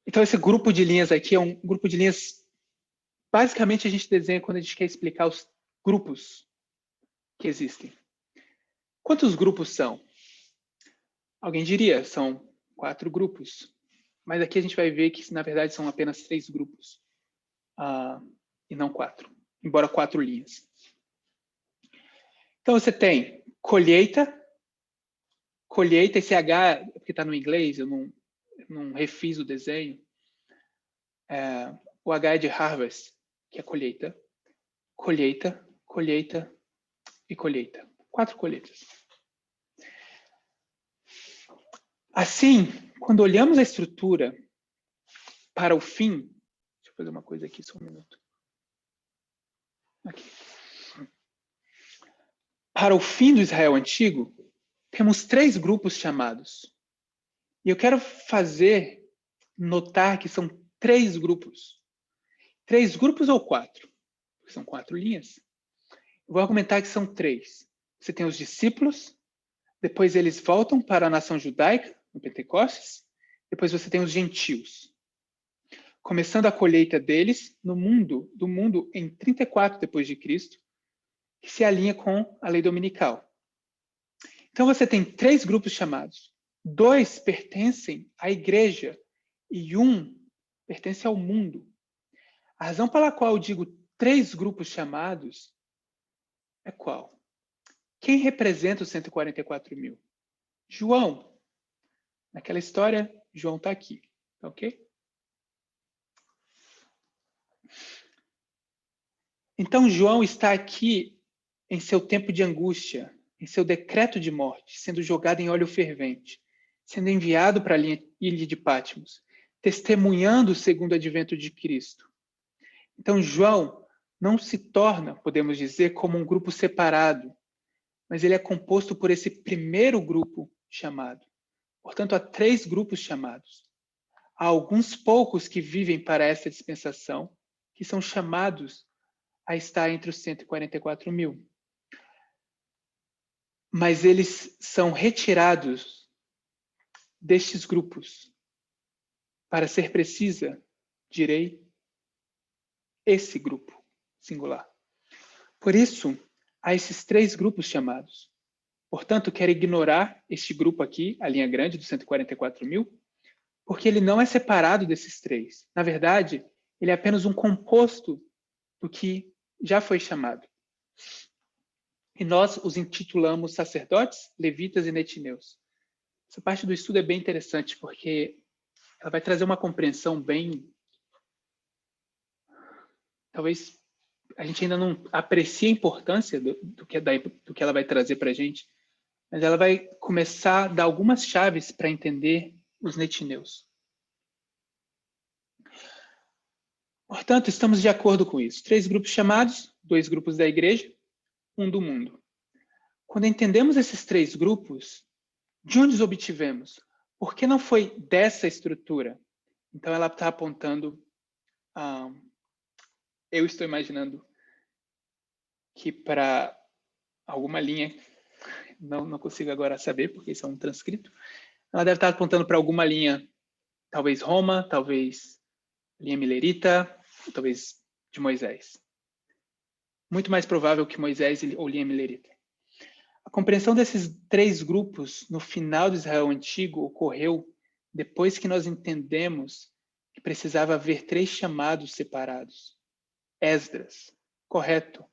Então, esse grupo de linhas aqui é um grupo de linhas... Basicamente, a gente desenha quando a gente quer explicar os grupos que existem. Quantos grupos são? Alguém diria, são 4 grupos. Mas aqui a gente vai ver que, na verdade, são apenas 3 grupos. E não 4. Embora 4 linhas. Então, você tem colheita. Colheita, esse H, porque está no inglês, eu não refiz o desenho. O H é de harvest, que é colheita. Colheita, colheita e colheita. 4 colheitas. Assim, quando olhamos a estrutura para o fim... Deixa eu fazer uma coisa aqui, só um minuto. Aqui. Para o fim do Israel Antigo, temos 3 grupos chamados. E eu quero fazer notar que são 3 grupos. 3 grupos ou 4? Porque são 4 linhas. Eu vou argumentar que são 3. Você tem os discípulos, depois eles voltam para a nação judaica, no Pentecostes, depois você tem os gentios. Começando a colheita deles do mundo em 34 depois de Cristo, que se alinha com a lei dominical. Então você tem 3 grupos chamados. 2 pertencem à igreja e 1 pertence ao mundo. A razão pela qual eu digo 3 grupos chamados é qual? Quem representa os 144 mil? João. Naquela história, João está aqui. Ok? Então, João está aqui em seu tempo de angústia, em seu decreto de morte, sendo jogado em óleo fervente, sendo enviado para a ilha de Patmos, testemunhando o segundo advento de Cristo. Então, João não se torna, podemos dizer, como um grupo separado, mas ele é composto por esse primeiro grupo chamado. Portanto, há 3 grupos chamados. Há alguns poucos que vivem para essa dispensação, que são chamados a estar entre os 144.000. Mas eles são retirados destes grupos. Para ser precisa, direi, esse grupo singular. Por isso, há esses 3 grupos chamados. Portanto, quero ignorar este grupo aqui, a linha grande dos 144.000, porque ele não é separado desses 3. Na verdade, ele é apenas um composto do que já foi chamado. E nós os intitulamos sacerdotes, levitas e netineus. Essa parte do estudo é bem interessante, porque ela vai trazer uma compreensão bem... Talvez a gente ainda não aprecie a importância do que ela vai trazer para a gente, mas ela vai começar a dar algumas chaves para entender os netineus. Portanto, estamos de acordo com isso. 3 grupos chamados, 2 grupos da igreja, 1 do mundo. Quando entendemos esses 3 grupos, de onde os obtivemos? Por que não foi dessa estrutura? Então, ela está apontando... eu estou imaginando que para alguma linha, não consigo agora saber, porque isso é um transcrito, ela deve estar apontando para alguma linha, talvez Roma, talvez linha Milerita, talvez de Moisés. Muito mais provável que Moisés ou linha Milerita. A compreensão desses 3 grupos no final do Israel Antigo ocorreu depois que nós entendemos que precisava haver 3 chamados separados. Esdras, correto.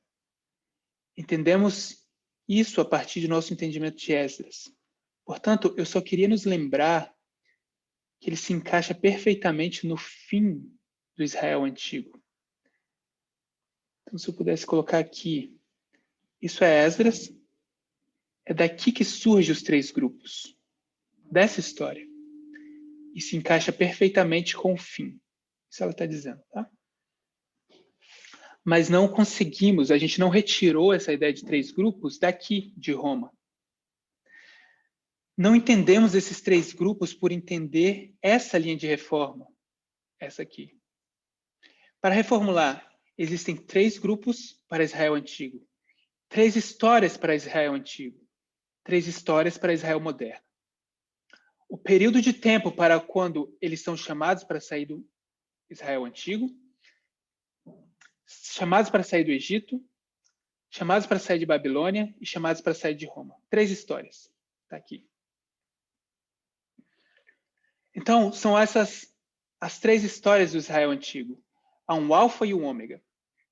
Entendemos isso a partir do nosso entendimento de Esdras. Portanto, eu só queria nos lembrar que ele se encaixa perfeitamente no fim do Israel Antigo. Então, se eu pudesse colocar aqui, isso é Esdras, é daqui que surgem os 3 grupos, dessa história. E se encaixa perfeitamente com o fim. Isso ela está dizendo, tá? Mas não conseguimos, a gente não retirou essa ideia de 3 grupos daqui, de Roma. Não entendemos esses 3 grupos por entender essa linha de reforma, essa aqui. Para reformular, existem 3 grupos para Israel Antigo, 3 histórias para Israel Antigo, 3 histórias para Israel moderno. O período de tempo para quando eles são chamados para sair do Israel Antigo, chamados para sair do Egito, chamados para sair de Babilônia e chamados para sair de Roma. 3 histórias. Está aqui. Então, são essas as 3 histórias do Israel Antigo. Há um alfa e um ômega.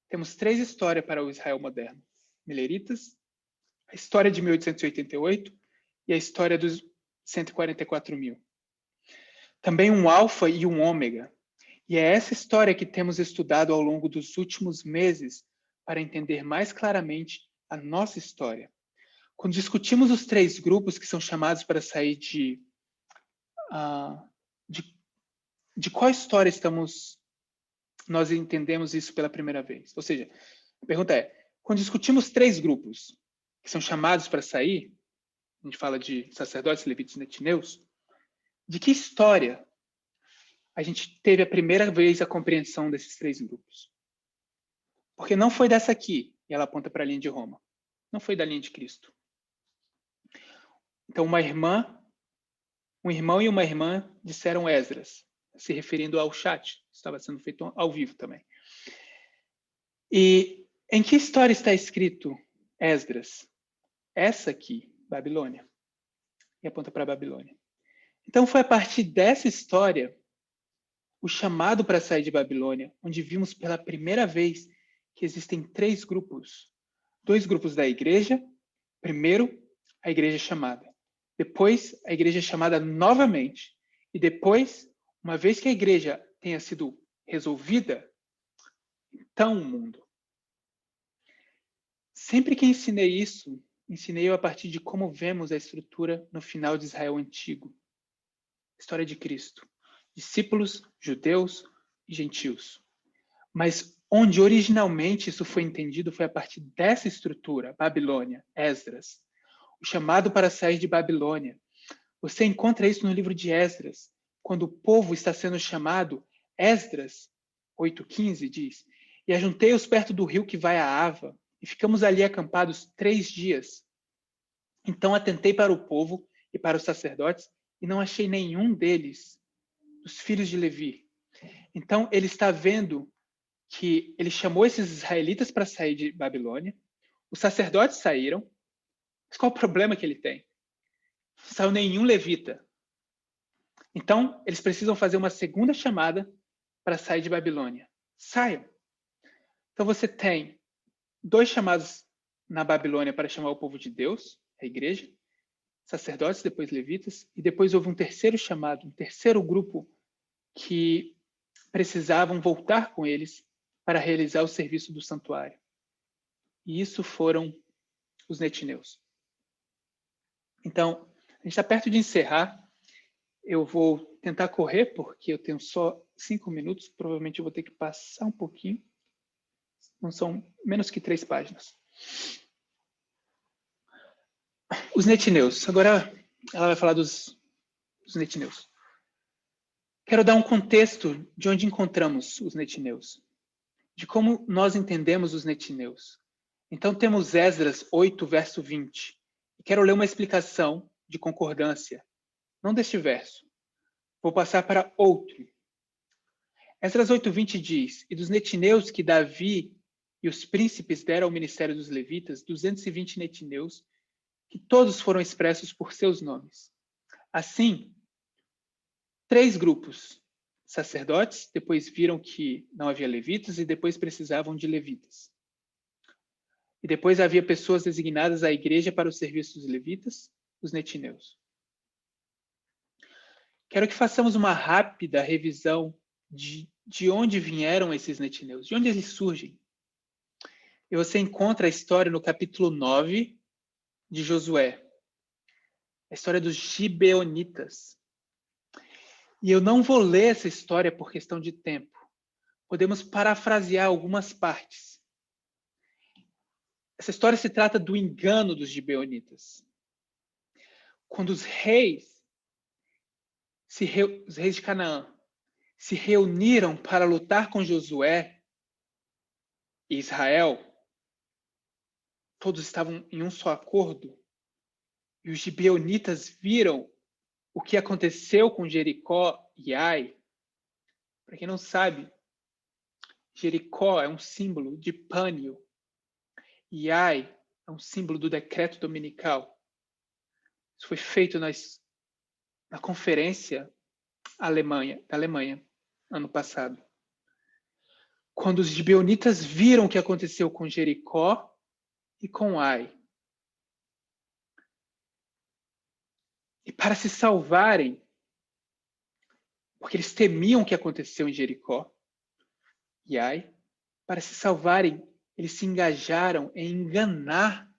Temos 3 histórias para o Israel moderno. Mileritas, a história de 1888 e a história dos 144.000. Também um alfa e um ômega. E é essa história que temos estudado ao longo dos últimos meses para entender mais claramente a nossa história. Quando discutimos os 3 grupos que são chamados para sair de qual história nós entendemos isso pela primeira vez? Ou seja, a pergunta é, quando discutimos 3 grupos que são chamados para sair, a gente fala de sacerdotes, levitas e netineus, de que história a gente teve a primeira vez a compreensão desses 3 grupos? Porque não foi dessa aqui, e ela aponta para a linha de Roma. Não foi da linha de Cristo. Então, um irmão e uma irmã disseram Esdras, se referindo ao chat, estava sendo feito ao vivo também. E em que história está escrito Esdras? Essa aqui, Babilônia. E aponta para a Babilônia. Então, foi a partir dessa história, o chamado para sair de Babilônia, onde vimos pela primeira vez que existem 3 grupos. 2 grupos da igreja. Primeiro, a igreja chamada. Depois, a igreja chamada novamente. E depois, uma vez que a igreja tenha sido resolvida, então o mundo. Sempre que ensinei isso, ensinei a partir de como vemos a estrutura no final de Israel Antigo. História de Cristo. discípulos, judeus e gentios. Mas onde originalmente isso foi entendido foi a partir dessa estrutura, Babilônia, Esdras, o chamado para sair de Babilônia. Você encontra isso no livro de Esdras, quando o povo está sendo chamado. Esdras 8:15 diz: e ajuntei-os perto do rio que vai a Ava, e ficamos ali acampados 3 dias. Então atentei para o povo e para os sacerdotes, e não achei nenhum deles, dos filhos de Levi. Então ele está vendo que ele chamou esses israelitas para sair de Babilônia, os sacerdotes saíram, mas qual o problema que ele tem? Não saiu nenhum levita. Então, eles precisam fazer uma segunda chamada para sair de Babilônia. Saiam. Então, você tem 2 chamados na Babilônia para chamar o povo de Deus, a igreja, sacerdotes, depois levitas, e depois houve um terceiro chamado, um terceiro grupo que precisavam voltar com eles para realizar o serviço do santuário. E isso foram os netineus. Então, a gente está perto de encerrar. Eu vou tentar correr, porque eu tenho só 5 minutos. Provavelmente eu vou ter que passar um pouquinho. Não são menos que 3 páginas. Os netineus. Agora ela vai falar dos netineus. Quero dar um contexto de onde encontramos os netineus, de como nós entendemos os netineus. Então temos Esdras 8, verso 20. Quero ler uma explicação de concordância, não deste verso. Vou passar para outro. Esdras 8:20 diz: e dos netineus que Davi e os príncipes deram ao ministério dos levitas, 220 netineus, que todos foram expressos por seus nomes. Assim, 3 grupos. Sacerdotes, depois viram que não havia levitas e depois precisavam de levitas. E depois havia pessoas designadas à igreja para o serviço dos levitas, os netineus. Quero que façamos uma rápida revisão de onde vieram esses netineus, de onde eles surgem. E você encontra a história no capítulo 9 de Josué, a história dos gibeonitas. E eu não vou ler essa história por questão de tempo. Podemos parafrasear algumas partes. Essa história se trata do engano dos gibeonitas. Quando os reis de Canaã se reuniram para lutar com Josué e Israel, todos estavam em um só acordo, e os gibeonitas viram o que aconteceu com Jericó e Ai. Para quem não sabe, Jericó é um símbolo de pânio, e Ai é um símbolo do decreto dominical. Isso foi feito na conferência da Alemanha, ano passado. Quando os gibeonitas viram o que aconteceu com Jericó e com Ai, e para se salvarem, porque eles temiam o que aconteceu em Jericó e Ai, para se salvarem, eles se engajaram em enganar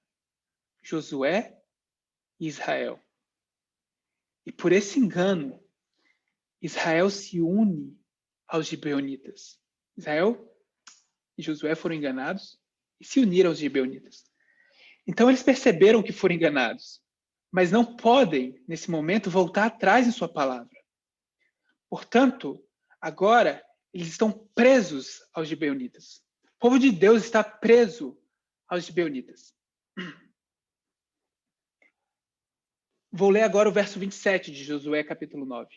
Josué e Israel. E por esse engano, Israel se une aos gibeonitas. Israel e Josué foram enganados e se uniram aos gibeonitas. Então eles perceberam que foram enganados, mas não podem, nesse momento, voltar atrás em sua palavra. Portanto, agora eles estão presos aos gibeonitas. O povo de Deus está preso aos gibeonitas. Vou ler agora o verso 27 de Josué, capítulo 9.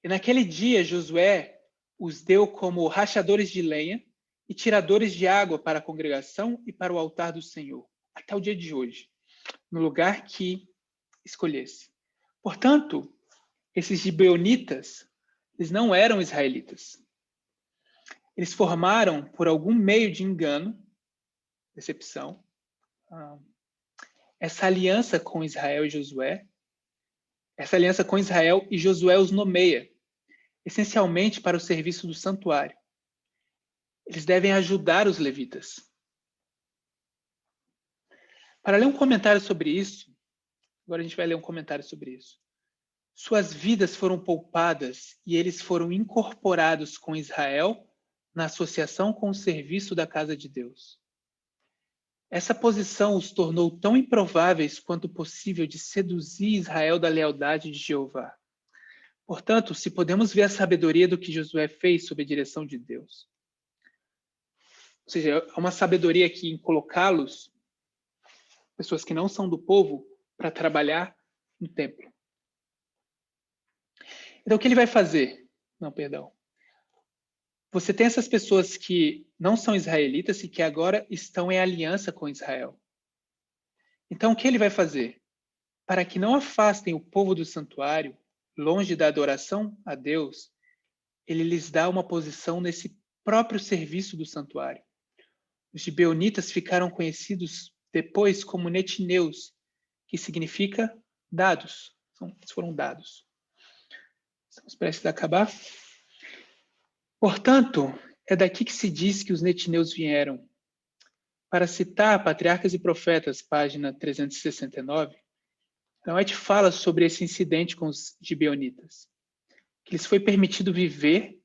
E naquele dia, Josué os deu como rachadores de lenha e tiradores de água para a congregação e para o altar do Senhor, até o dia de hoje, no lugar que escolhesse. Portanto, esses gibeonitas, eles não eram israelitas. Eles formaram, por algum meio de engano, decepção, essa aliança com Israel e Josué. Essa aliança com Israel e Josué os nomeia, essencialmente para o serviço do santuário. Eles devem ajudar os levitas. Para ler um comentário sobre isso, agora a gente vai ler um comentário sobre isso. Suas vidas foram poupadas e eles foram incorporados com Israel na associação com o serviço da casa de Deus. Essa posição os tornou tão improváveis quanto possível de seduzir Israel da lealdade de Jeová. Portanto, se podemos ver a sabedoria do que Josué fez sob a direção de Deus. Ou seja, há uma sabedoria aqui em colocá-los, pessoas que não são do povo, para trabalhar no templo. Então, o que ele vai fazer? Não, perdão. Você tem essas pessoas que não são israelitas e que agora estão em aliança com Israel. Então, o que ele vai fazer? Para que não afastem o povo do santuário, longe da adoração a Deus, ele lhes dá uma posição nesse próprio serviço do santuário. Os gibeonitas ficaram conhecidos depois como netineus, que significa dados. Eles foram dados. Estamos prestes a acabar. Portanto, é daqui que se diz que os netineus vieram. Para citar Patriarcas e Profetas, página 369, então a gente fala sobre esse incidente com os gibeonitas, que lhes foi permitido viver,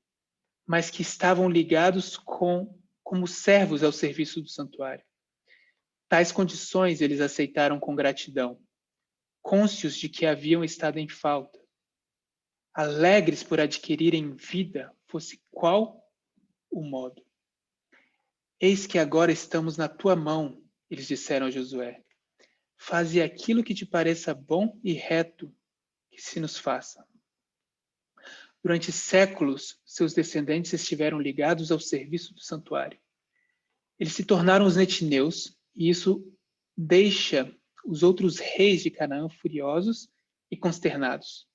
mas que estavam ligados como servos ao serviço do santuário. Tais condições eles aceitaram com gratidão, cônscios de que haviam estado em falta, alegres por adquirirem vida, fosse qual o modo. Eis que agora estamos na tua mão, eles disseram a Josué. Faze aquilo que te pareça bom e reto, que se nos faça. Durante séculos, seus descendentes estiveram ligados ao serviço do santuário. Eles se tornaram os netineus, e isso deixa os outros reis de Canaã furiosos e consternados.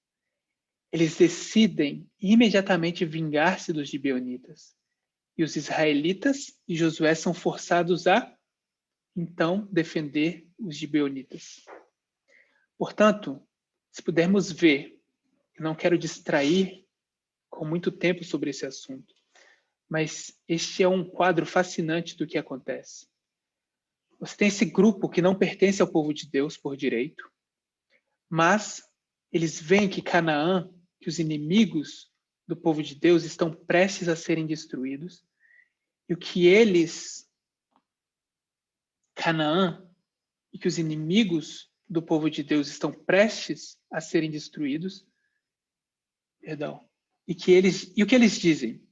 Eles decidem imediatamente vingar-se dos gibeonitas. E os israelitas e Josué são forçados a, então, defender os gibeonitas. Portanto, se pudermos ver, eu não quero distrair com muito tempo sobre esse assunto, mas este é um quadro fascinante do que acontece. Você tem esse grupo que não pertence ao povo de Deus por direito, mas eles veem que Canaã, que os inimigos do povo de Deus estão prestes a serem destruídos, e o que eles, Canaã, e que os inimigos do povo de Deus estão prestes a serem destruídos, e o que eles dizem?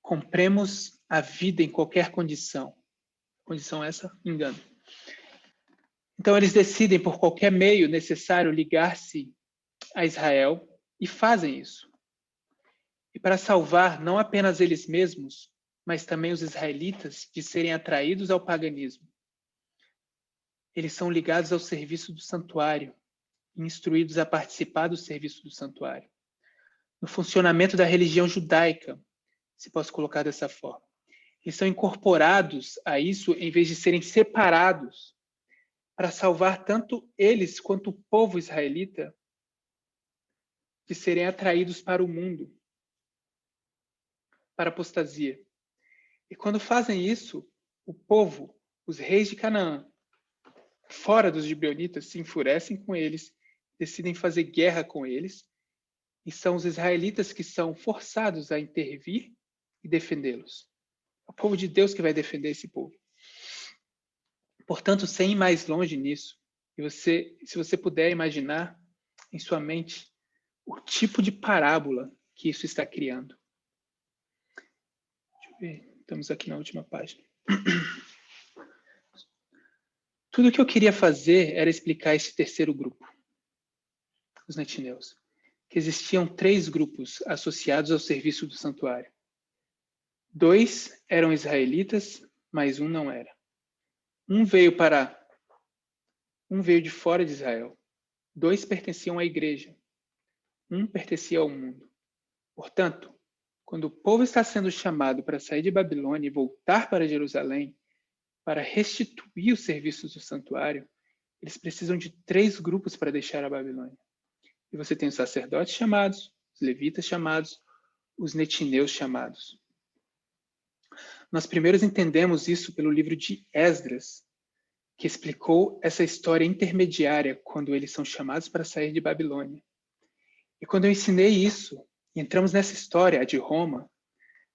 Compremos a vida em qualquer condição. Condição essa? Engano. Então eles decidem por qualquer meio necessário ligar-se a Israel e fazem isso. E para salvar não apenas eles mesmos, mas também os israelitas de serem atraídos ao paganismo. Eles são ligados ao serviço do santuário, instruídos a participar do serviço do santuário. No funcionamento da religião judaica, se posso colocar dessa forma. Eles são incorporados a isso em vez de serem separados para salvar tanto eles quanto o povo israelita de serem atraídos para o mundo, para a apostasia. E quando fazem isso, o povo, os reis de Canaã, fora dos gibeonitas, se enfurecem com eles, decidem fazer guerra com eles, e são os israelitas que são forçados a intervir e defendê-los. É o povo de Deus que vai defender esse povo. Portanto, sem ir mais longe nisso, se você puder imaginar em sua mente o tipo de parábola que isso está criando. Deixa eu ver, estamos aqui na última página. Tudo o que eu queria fazer era explicar esse terceiro grupo, os netineus, que existiam 3 grupos associados ao serviço do santuário. 2 eram israelitas, mas um não era. Um veio de fora de Israel. 2 pertenciam à igreja. Um pertencia ao mundo. Portanto, quando o povo está sendo chamado para sair de Babilônia e voltar para Jerusalém, para restituir os serviços do santuário, eles precisam de 3 grupos para deixar a Babilônia. E você tem os sacerdotes chamados, os levitas chamados, os netineus chamados. Nós primeiros entendemos isso pelo livro de Esdras, que explicou essa história intermediária quando eles são chamados para sair de Babilônia. E quando eu ensinei isso, e entramos nessa história, a de Roma,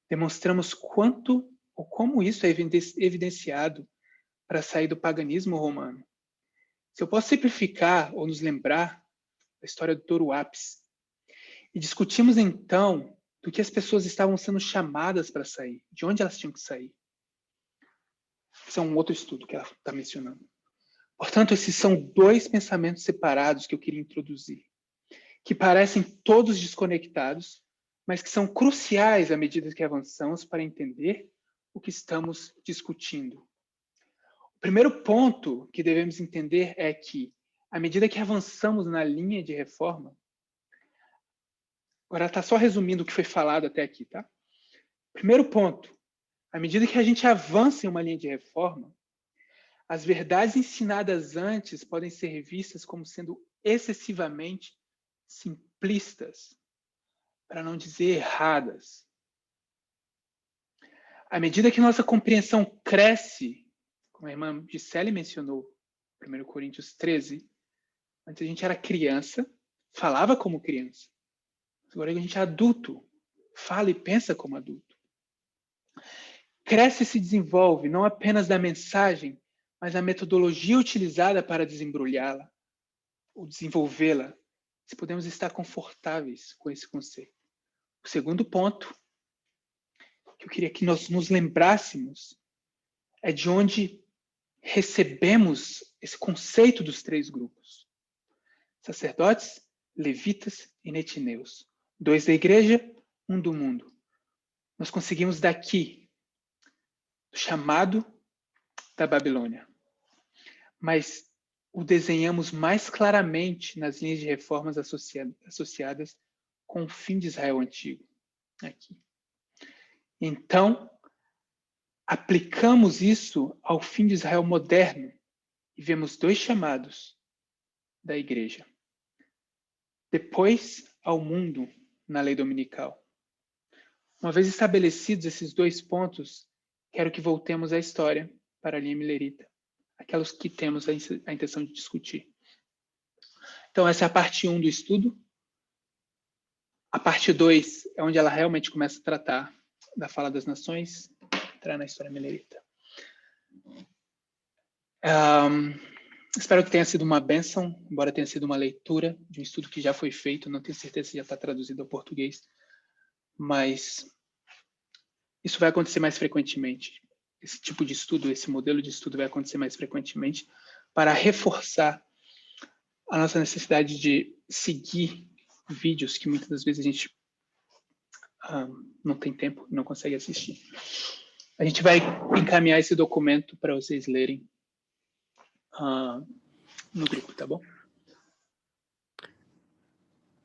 demonstramos quanto ou como isso é evidenciado para sair do paganismo romano. Se eu posso simplificar ou nos lembrar da história do touro ápice, e discutimos então do que as pessoas estavam sendo chamadas para sair, de onde elas tinham que sair. Esse é um outro estudo que ela está mencionando. Portanto, esses são dois pensamentos separados que eu queria introduzir, que parecem todos desconectados, mas que são cruciais à medida que avançamos para entender o que estamos discutindo. O primeiro ponto que devemos entender é que, à medida que avançamos na linha de reforma, agora está só resumindo o que foi falado até aqui, tá? Primeiro ponto, à medida que a gente avança em uma linha de reforma, as verdades ensinadas antes podem ser vistas como sendo excessivamente simplistas, para não dizer erradas. À medida que nossa compreensão cresce, como a irmã Gisele mencionou, 1 Coríntios 13, antes a gente era criança, falava como criança. Agora a gente é adulto, fala e pensa como adulto. Cresce e se desenvolve não apenas da mensagem, mas a metodologia utilizada para desembrulhá-la ou desenvolvê-la, se podemos estar confortáveis com esse conceito. O segundo ponto que eu queria que nós nos lembrássemos é de onde recebemos esse conceito dos três grupos: sacerdotes, levitas e netineus. 2 da igreja, 1 do mundo. Nós conseguimos daqui, do chamado da Babilônia. Mas o desenhamos mais claramente nas linhas de reformas associadas com o fim de Israel antigo. Aqui. Então, aplicamos isso ao fim de Israel moderno e vemos dois chamados da igreja. Depois, ao mundo na lei dominical. Uma vez estabelecidos esses dois pontos, quero que voltemos à história para a linha milerita, aquelas que temos a intenção de discutir. Então, essa é a parte 1 do estudo. A parte 2 é onde ela realmente começa a tratar da fala das nações, entrar na história milerita. Espero que tenha sido uma bênção, embora tenha sido uma leitura de um estudo que já foi feito, não tenho certeza se já está traduzido ao português, mas isso vai acontecer mais frequentemente. Esse tipo de estudo, esse modelo de estudo vai acontecer mais frequentemente para reforçar a nossa necessidade de seguir vídeos que muitas das vezes a gente não tem tempo, não consegue assistir. A gente vai encaminhar esse documento para vocês lerem no grupo, tá bom?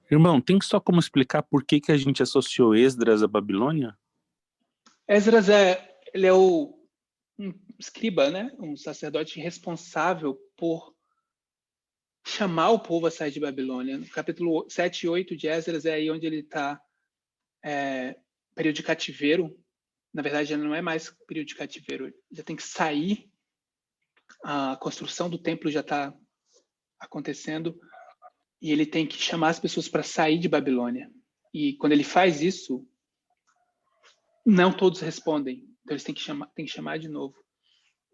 Irmão, tem só como explicar por que a gente associou Esdras à Babilônia? Esdras ele é um escriba, né? Um sacerdote responsável por chamar o povo a sair de Babilônia. No capítulo 7 e 8 de Esdras é aí onde ele está período de cativeiro. Na verdade, ele não é mais período de cativeiro, já tem que sair. A construção do templo já está acontecendo e ele tem que chamar as pessoas para sair de Babilônia. E quando ele faz isso, não todos respondem. Então eles têm que chamar de novo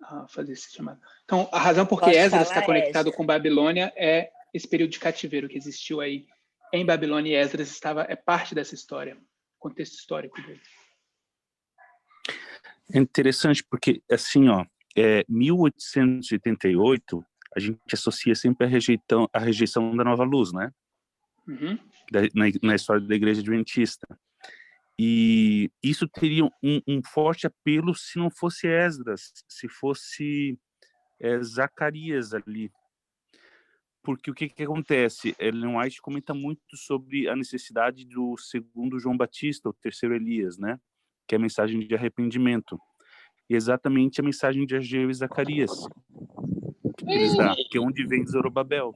a fazer esse chamado. Então a razão por que Esdras está conectado com Babilônia é esse período de cativeiro que existiu aí em Babilônia, e Esdras é parte dessa história, contexto histórico dele. É interessante porque, assim, 1888, a gente associa sempre a rejeição da Nova Luz, né? Uhum. Na história da Igreja Adventista. E isso teria um forte apelo se não fosse Esdras, se fosse Zacarias ali. Porque o que acontece? Ellen White comenta muito sobre a necessidade do segundo João Batista, o terceiro Elias, né? Que é a mensagem de arrependimento. E exatamente a mensagem de Ageu e Zacarias, que eles dão, que é onde vem Zorobabel,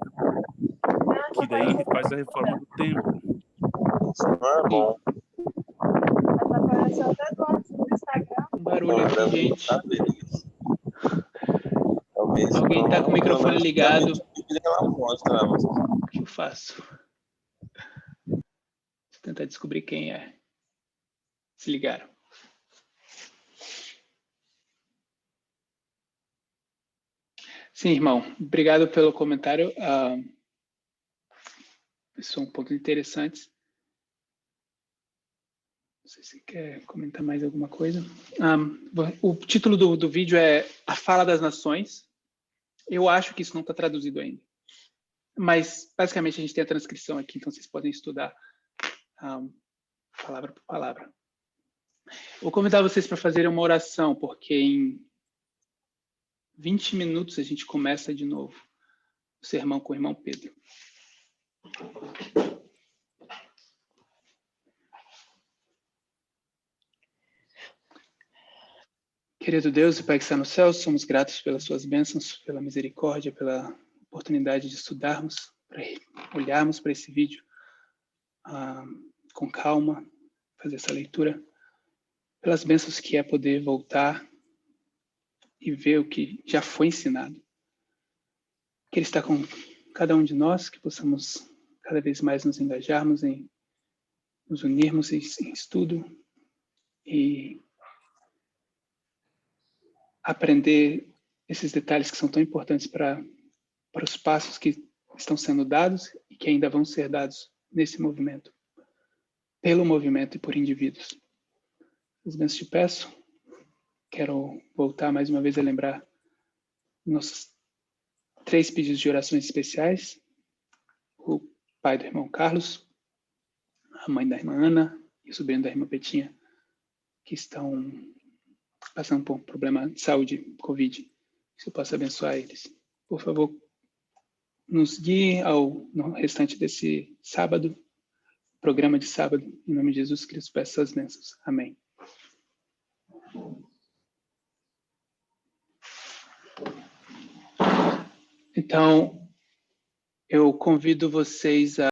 que daí faz a reforma do templo. Isso não é bom. Um barulho aqui, gente. Alguém está com o microfone ligado. O que eu faço? tentar descobrir quem é. Se ligaram. Sim, irmão. Obrigado pelo comentário. São pontos interessantes. Não sei se você quer comentar mais alguma coisa. O título do vídeo é A Fala das Nações. Eu acho que isso não está traduzido ainda. Mas, basicamente, a gente tem a transcrição aqui, então vocês podem estudar palavra por palavra. Vou convidar vocês para fazerem uma oração, porque em 20 minutos a gente começa de novo o sermão com o irmão Pedro. Querido Deus e Pai que está no céu, somos gratos pelas suas bênçãos, pela misericórdia, pela oportunidade de estudarmos, para olharmos para esse vídeo com calma, fazer essa leitura, pelas bênçãos que é poder voltar e ver o que já foi ensinado. Que Ele está com cada um de nós, que possamos cada vez mais nos engajarmos em nos unirmos em estudo e aprender esses detalhes que são tão importantes para os passos que estão sendo dados e que ainda vão ser dados nesse movimento, pelo movimento e por indivíduos. As bênçãos te peço. Quero voltar mais uma vez a lembrar nossos 3 pedidos de orações especiais. O pai do irmão Carlos, a mãe da irmã Ana e o sobrinho da irmã Petinha, que estão passando por um problema de saúde, Covid. Que você possa abençoar eles. Por favor, nos guie no restante desse sábado, programa de sábado. Em nome de Jesus Cristo, peço essas bênçãos. Amém. Então, eu convido vocês a